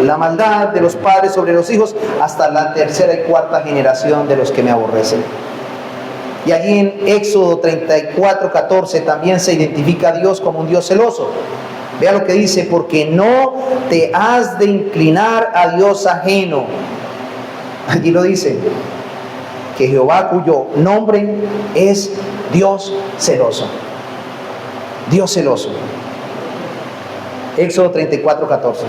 la maldad de los padres sobre los hijos hasta la tercera y cuarta generación de los que me aborrecen. Y allí en Éxodo 34:14 también se identifica a Dios como un Dios celoso. Vea lo que dice, porque no te has de inclinar a Dios ajeno. Allí lo dice, que Jehová, cuyo nombre es Dios celoso. Dios celoso. Éxodo 34:14.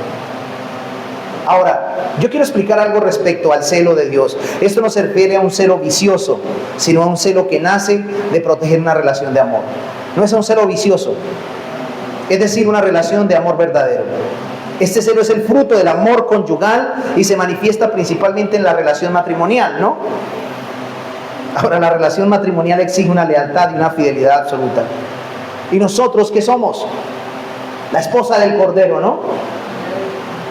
Ahora, yo quiero explicar algo respecto al celo de Dios. Esto no se refiere a un celo vicioso, sino a un celo que nace de proteger una relación de amor. No es un celo vicioso, es decir, una relación de amor verdadero. Este celo es el fruto del amor conyugal y se manifiesta principalmente en la relación matrimonial, ¿no? Ahora, la relación matrimonial exige una lealtad y una fidelidad absoluta. ¿Y nosotros qué somos? La esposa del Cordero, ¿no?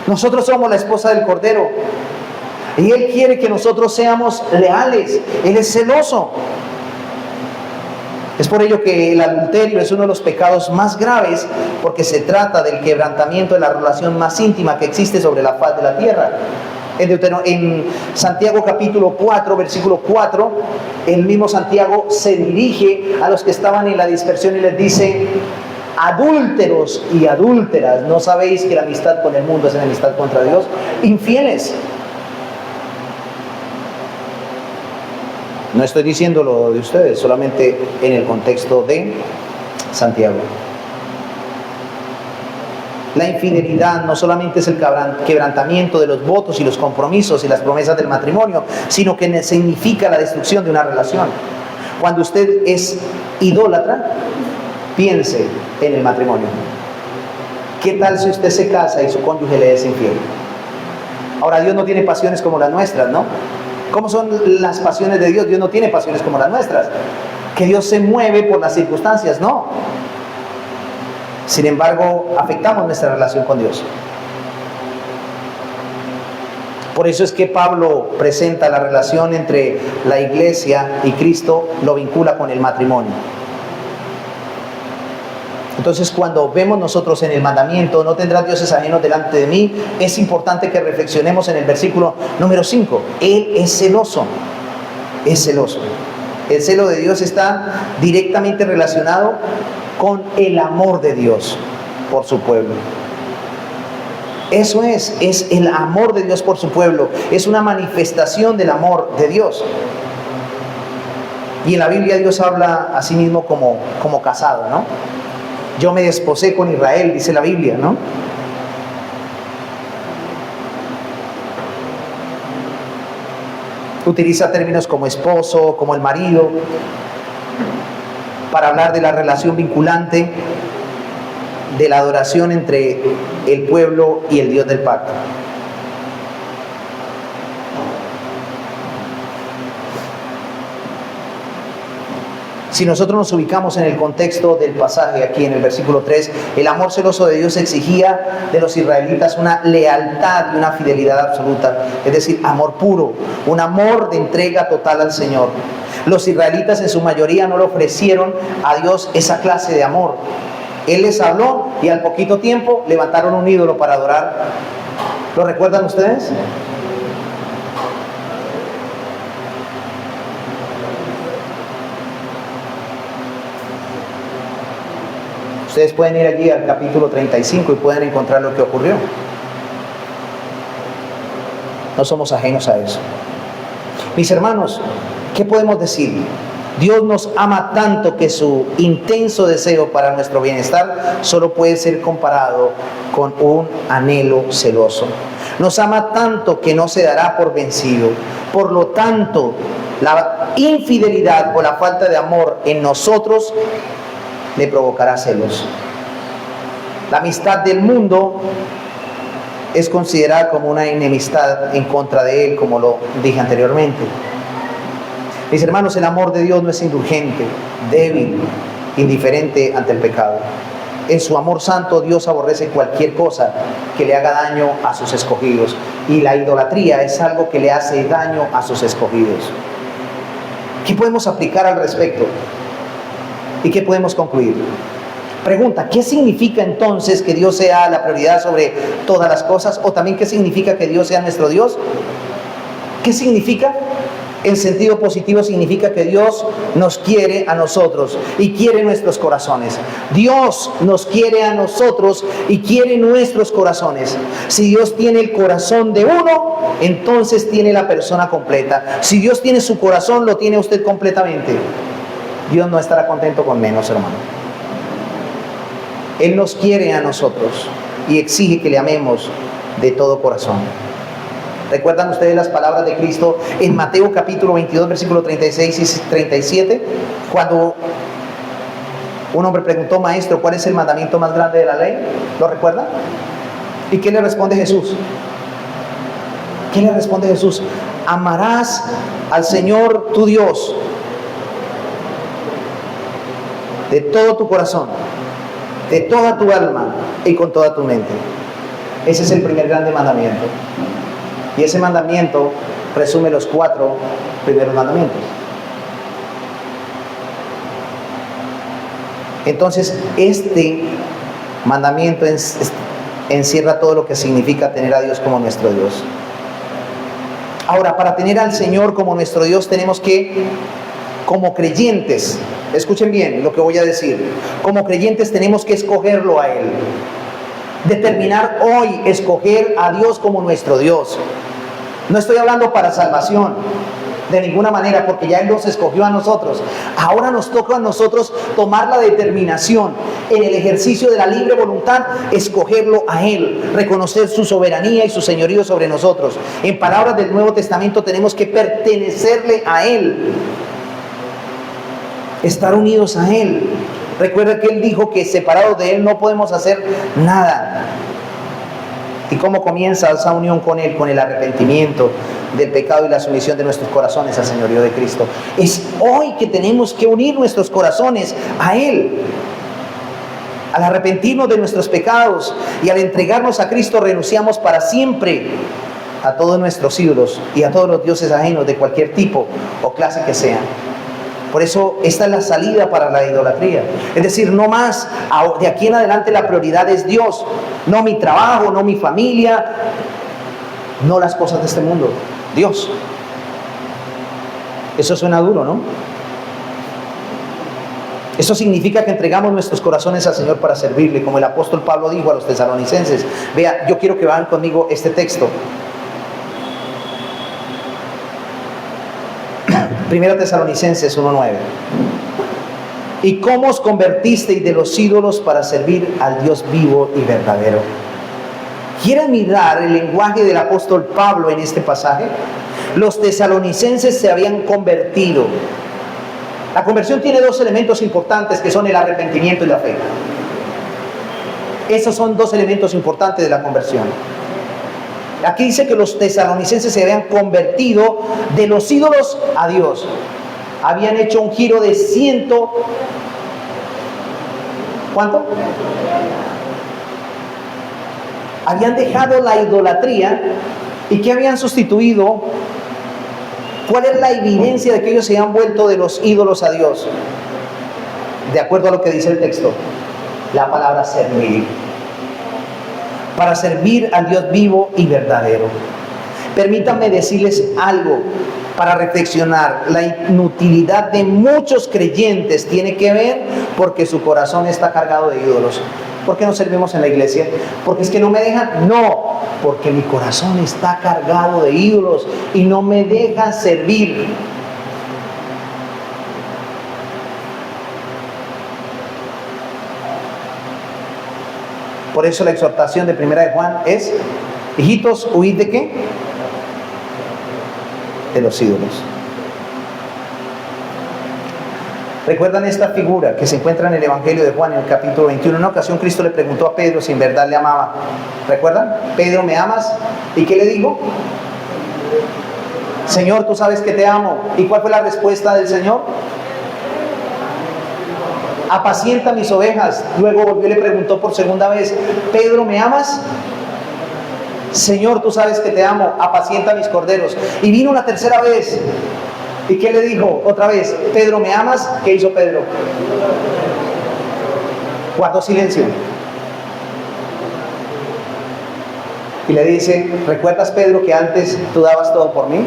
Nosotros somos la esposa del Cordero. Y Él quiere que nosotros seamos leales. Él es celoso. Es por ello que el adulterio es uno de los pecados más graves, porque se trata del quebrantamiento de la relación más íntima que existe sobre la faz de la tierra. En Santiago capítulo 4, versículo 4, el mismo Santiago se dirige a los que estaban en la dispersión y les dice: adúlteros y adúlteras, ¿no sabéis que la amistad con el mundo es enemistad contra Dios? Infieles. No estoy diciendo lo de ustedes, solamente en el contexto de Santiago. La infidelidad no solamente es el quebrantamiento de los votos y los compromisos y las promesas del matrimonio, sino que significa la destrucción de una relación. Cuando usted es idólatra, piense en el matrimonio. ¿Qué tal si usted se casa y su cónyuge le es infiel? Ahora, Dios no tiene pasiones como las nuestras, ¿no? ¿Cómo son las pasiones de Dios? Dios no tiene pasiones como las nuestras. Que Dios se mueve por las circunstancias, no. Sin embargo, afectamos nuestra relación con Dios. Por eso es que Pablo presenta la relación entre la iglesia y Cristo, lo vincula con el matrimonio. Entonces, cuando vemos nosotros en el mandamiento, no tendrás dioses ajenos delante de mí, es importante que reflexionemos en el versículo número 5. Él es celoso, es celoso. El celo de Dios está directamente relacionado con el amor de Dios por su pueblo. Eso es el amor de Dios por su pueblo, es una manifestación del amor de Dios. Y en la Biblia Dios habla a sí mismo como casado, ¿no? Yo me desposé con Israel, dice la Biblia, ¿no? Utiliza términos como esposo, como el marido, para hablar de la relación vinculante de la adoración entre el pueblo y el Dios del pacto. Si nosotros nos ubicamos en el contexto del pasaje aquí en el versículo 3, el amor celoso de Dios exigía de los israelitas una lealtad y una fidelidad absoluta, es decir, amor puro, un amor de entrega total al Señor. Los israelitas en su mayoría no le ofrecieron a Dios esa clase de amor. Él les habló y al poquito tiempo levantaron un ídolo para adorar. ¿Lo recuerdan ustedes? Ustedes pueden ir allí al capítulo 35 y pueden encontrar lo que ocurrió. No somos ajenos a eso. Mis hermanos, ¿qué podemos decir? Dios nos ama tanto que su intenso deseo para nuestro bienestar solo puede ser comparado con un anhelo celoso. Nos ama tanto que no se dará por vencido. Por lo tanto, la infidelidad o la falta de amor en nosotros le provocará celos. La amistad del mundo es considerada como una enemistad en contra de él, como lo dije anteriormente. Mis hermanos, el amor de Dios no es indulgente, débil, indiferente ante el pecado. En su amor santo, Dios aborrece cualquier cosa que le haga daño a sus escogidos. Y la idolatría es algo que le hace daño a sus escogidos. ¿Qué podemos aplicar al respecto? ¿Y qué podemos concluir? Pregunta, ¿qué significa entonces que Dios sea la prioridad sobre todas las cosas? O también, ¿qué significa que Dios sea nuestro Dios? ¿Qué significa? En sentido positivo significa que Dios nos quiere a nosotros y quiere nuestros corazones. Dios nos quiere a nosotros y quiere nuestros corazones. Si Dios tiene el corazón de uno, entonces tiene la persona completa. Si Dios tiene su corazón, lo tiene usted completamente. Dios no estará contento con menos, hermano. Él nos quiere a nosotros y exige que le amemos de todo corazón. ¿Recuerdan ustedes las palabras de Cristo en Mateo capítulo 22, versículo 36 y 37? Cuando un hombre preguntó, maestro, ¿cuál es el mandamiento más grande de la ley? ¿Lo recuerdan? ¿Y qué le responde Jesús? ¿Qué le responde Jesús? Amarás al Señor tu Dios de todo tu corazón, de toda tu alma y con toda tu mente. Ese es el primer grande mandamiento. Y ese mandamiento resume los 4 primeros mandamientos. Entonces, este mandamiento encierra todo lo que significa tener a Dios como nuestro Dios. Ahora, para tener al Señor como nuestro Dios tenemos que, como creyentes, escuchen bien lo que voy a decir, como creyentes tenemos que escogerlo a Él. Determinar hoy escoger a Dios como nuestro Dios. No estoy hablando para salvación de ninguna manera, porque ya Él nos escogió a nosotros. Ahora nos toca a nosotros tomar la determinación en el ejercicio de la libre voluntad, escogerlo a Él, reconocer su soberanía y su señorío sobre nosotros. En palabras del Nuevo Testamento, tenemos que pertenecerle a Él, estar unidos a Él. Recuerda que Él dijo que separados de Él no podemos hacer nada. ¿Y cómo comienza esa unión con Él? Con el arrepentimiento del pecado y la sumisión de nuestros corazones al señorío de Cristo. Es hoy que tenemos que unir nuestros corazones a Él. Al arrepentirnos de nuestros pecados y al entregarnos a Cristo, renunciamos para siempre a todos nuestros ídolos y a todos los dioses ajenos de cualquier tipo o clase que sean. Por eso esta es la salida para la idolatría. Es decir, no más, de aquí en adelante la prioridad es Dios. No mi trabajo, no mi familia, no las cosas de este mundo. Dios. Eso suena duro, ¿no? Eso significa que entregamos nuestros corazones al Señor para servirle, como el apóstol Pablo dijo a los tesalonicenses. Vea, yo quiero que vean conmigo este texto. Primero Tesalonicenses 1:9. ¿Y cómo os convertisteis de los ídolos para servir al Dios vivo y verdadero? ¿Quieren mirar el lenguaje del apóstol Pablo en este pasaje? Los tesalonicenses se habían convertido. La conversión tiene dos elementos importantes, que son el arrepentimiento y la fe. Esos son dos elementos importantes de la conversión. Aquí dice que los tesalonicenses se habían convertido de los ídolos a Dios. Habían hecho un giro de ¿cuánto? Habían dejado la idolatría. ¿Y qué habían sustituido? ¿Cuál es la evidencia de que ellos se han vuelto de los ídolos a Dios? De acuerdo a lo que dice el texto, la palabra servir. Para servir al Dios vivo y verdadero. Permítanme decirles algo para reflexionar. La inutilidad de muchos creyentes tiene que ver porque su corazón está cargado de ídolos. ¿Por qué no servimos en la iglesia? ¿Porque es que no me dejan? No, porque mi corazón está cargado de ídolos y no me dejan servir. Por eso la exhortación de Primera de Juan es: hijitos, huid ¿de qué? De los ídolos. ¿Recuerdan esta figura que se encuentra en el Evangelio de Juan en el capítulo 21? En una ocasión Cristo le preguntó a Pedro si en verdad le amaba. ¿Recuerdan? Pedro, ¿me amas? ¿Y qué le dijo? Señor, tú sabes que te amo. ¿Y cuál fue la respuesta del Señor? Apacienta mis ovejas. Luego volvió y le preguntó por segunda vez: Pedro, ¿me amas? Señor, tú sabes que te amo. Apacienta mis corderos. Y vino una tercera vez. ¿Y qué le dijo otra vez? Pedro, ¿me amas? ¿Qué hizo Pedro? Guardó silencio. Y le dice: ¿recuerdas, Pedro, que antes tú dabas todo por mí?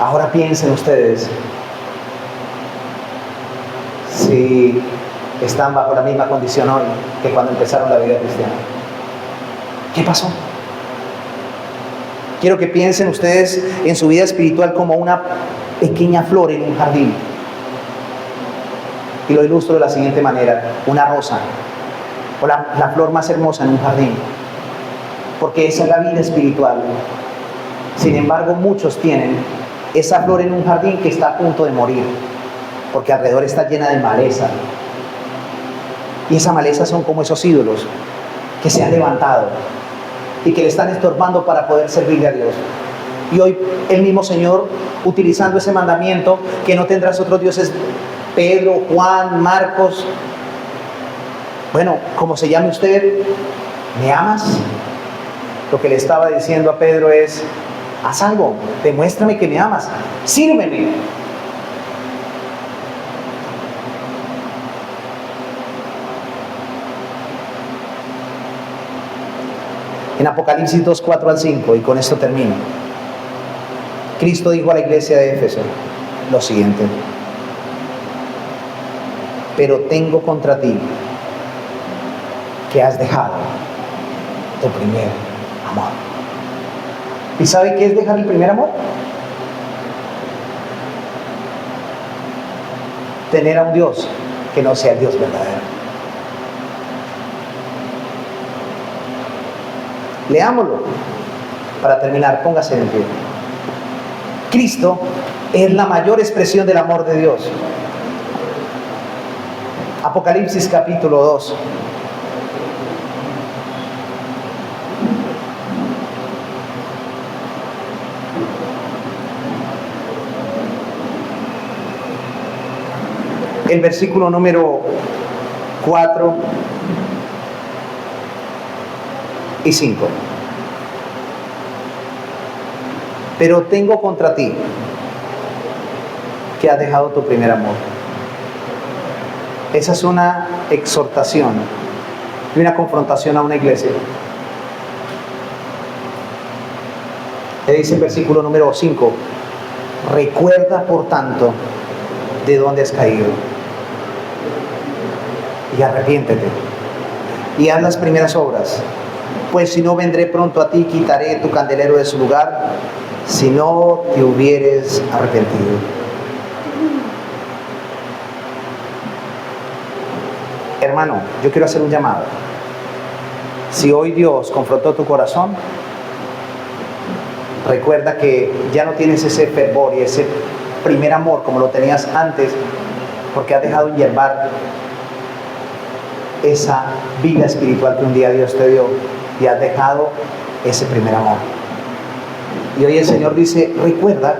Ahora piensen ustedes si están bajo la misma condición hoy que cuando empezaron la vida cristiana. ¿Qué pasó? Quiero que piensen ustedes en su vida espiritual como una pequeña flor en un jardín. Y lo ilustro de la siguiente manera: una rosa, o la flor más hermosa en un jardín, porque esa es la vida espiritual. Sin embargo, muchos tienen esa flor en un jardín que está a punto de morir, porque alrededor está llena de maleza. Y esa maleza son como esos ídolos que se han levantado y que le están estorbando para poder servirle a Dios. Y hoy el mismo Señor, utilizando ese mandamiento, que no tendrás otros dioses, Pedro, Juan, Marcos, bueno, como se llame usted, ¿me amas? Lo que le estaba diciendo a Pedro es: haz algo, demuéstrame que me amas, sírveme. En Apocalipsis 2, 4 al 5, y con esto termino, Cristo dijo a la iglesia de Éfeso lo siguiente: pero tengo contra ti que has dejado tu primer amor. ¿Y sabe qué es dejar el primer amor? Tener a un Dios que no sea el Dios verdadero. Leámoslo para terminar. Póngase en pie. Cristo es la mayor expresión del amor de Dios. Apocalipsis capítulo 2. El versículo número 4 y 5. Pero tengo contra ti que has dejado tu primer amor. Esa es una exhortación y una confrontación a una iglesia. Le dice el versículo número 5: recuerda por tanto de dónde has caído y arrepiéntete y haz las primeras obras, pues si no, vendré pronto a ti, quitaré tu candelero de su lugar si no te hubieres arrepentido. Hermano, yo quiero hacer un llamado. Si hoy Dios confrontó tu corazón, recuerda que ya no tienes ese fervor y ese primer amor como lo tenías antes, porque has dejado hiervar esa vida espiritual que un día Dios te dio y has dejado ese primer amor. Y hoy el Señor dice, recuerda,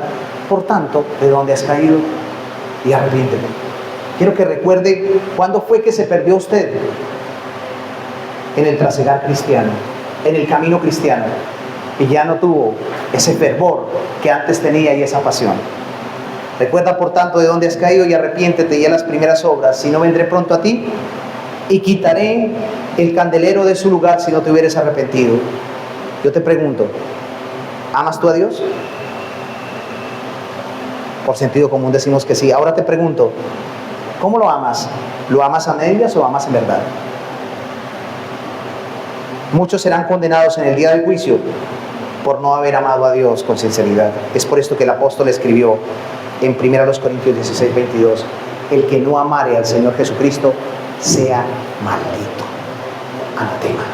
por tanto, de dónde has caído y arrepiéntete. Quiero que recuerde cuándo fue que se perdió usted en el trasegar cristiano, en el camino cristiano, y ya no tuvo ese fervor que antes tenía y esa pasión. Recuerda, por tanto, de dónde has caído y arrepiéntete y a las primeras obras, si no vendré pronto a ti y quitaré el candelero de su lugar si no te hubieras arrepentido. Yo te pregunto, ¿amas tú a Dios? Por sentido común decimos que sí. Ahora te pregunto, ¿cómo lo amas? ¿Lo amas a medias o lo amas en verdad? Muchos serán condenados en el día del juicio por no haber amado a Dios con sinceridad. Es por esto que el apóstol escribió en 1 Corintios 16:22, el que no amare al Señor Jesucristo sea maldito. Anatema.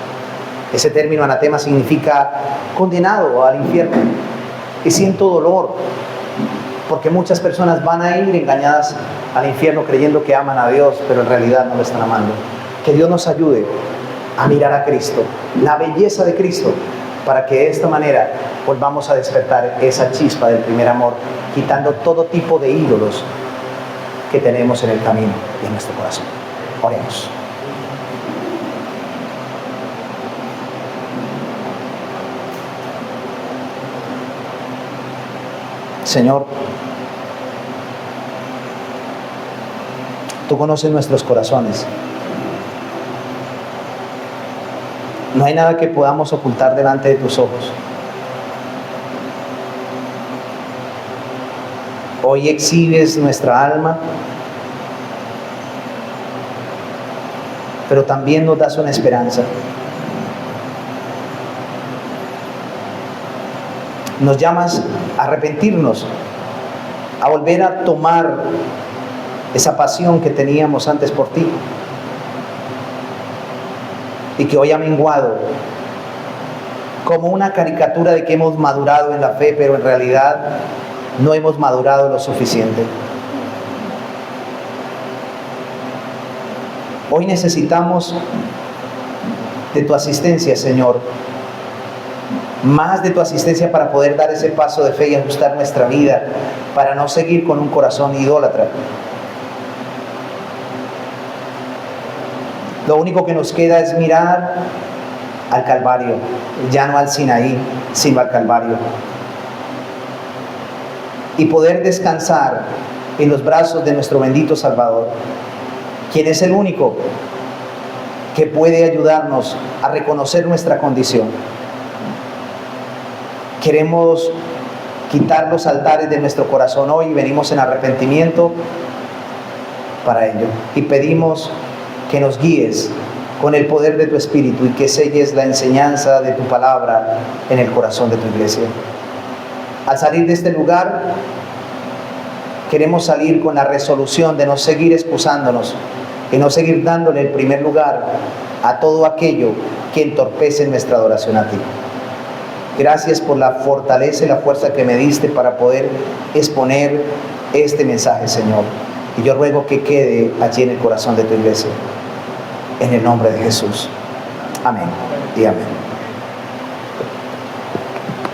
Ese término anatema significa condenado al infierno. Y siento dolor, porque muchas personas van a ir engañadas al infierno creyendo que aman a Dios, pero en realidad no lo están amando. Que Dios nos ayude a mirar a Cristo, la belleza de Cristo, para que de esta manera volvamos a despertar esa chispa del primer amor, quitando todo tipo de ídolos que tenemos en el camino y en nuestro corazón. Oremos. Señor, tú conoces nuestros corazones. No hay nada que podamos ocultar delante de tus ojos. Hoy exhibes nuestra alma, pero también nos das una esperanza. Nos llamas a arrepentirnos, a volver a tomar esa pasión que teníamos antes por ti y que hoy ha menguado como una caricatura de que hemos madurado en la fe, pero en realidad no hemos madurado lo suficiente. Hoy necesitamos de tu asistencia, Señor, más de tu asistencia para poder dar ese paso de fe y ajustar nuestra vida, para no seguir con un corazón idólatra. Lo único que nos queda es mirar al Calvario, ya no al Sinaí, sino al Calvario, y poder descansar en los brazos de nuestro bendito Salvador, quien es el único que puede ayudarnos a reconocer nuestra condición. Queremos quitar los altares de nuestro corazón hoy y venimos en arrepentimiento para ello. Y pedimos que nos guíes con el poder de tu Espíritu y que selles la enseñanza de tu palabra en el corazón de tu iglesia. Al salir de este lugar, queremos salir con la resolución de no seguir excusándonos y no seguir dándole el primer lugar a todo aquello que entorpece nuestra adoración a ti. Gracias por la fortaleza y la fuerza que me diste para poder exponer este mensaje, Señor. Y yo ruego que quede allí en el corazón de tu iglesia. En el nombre de Jesús. Amén y amén.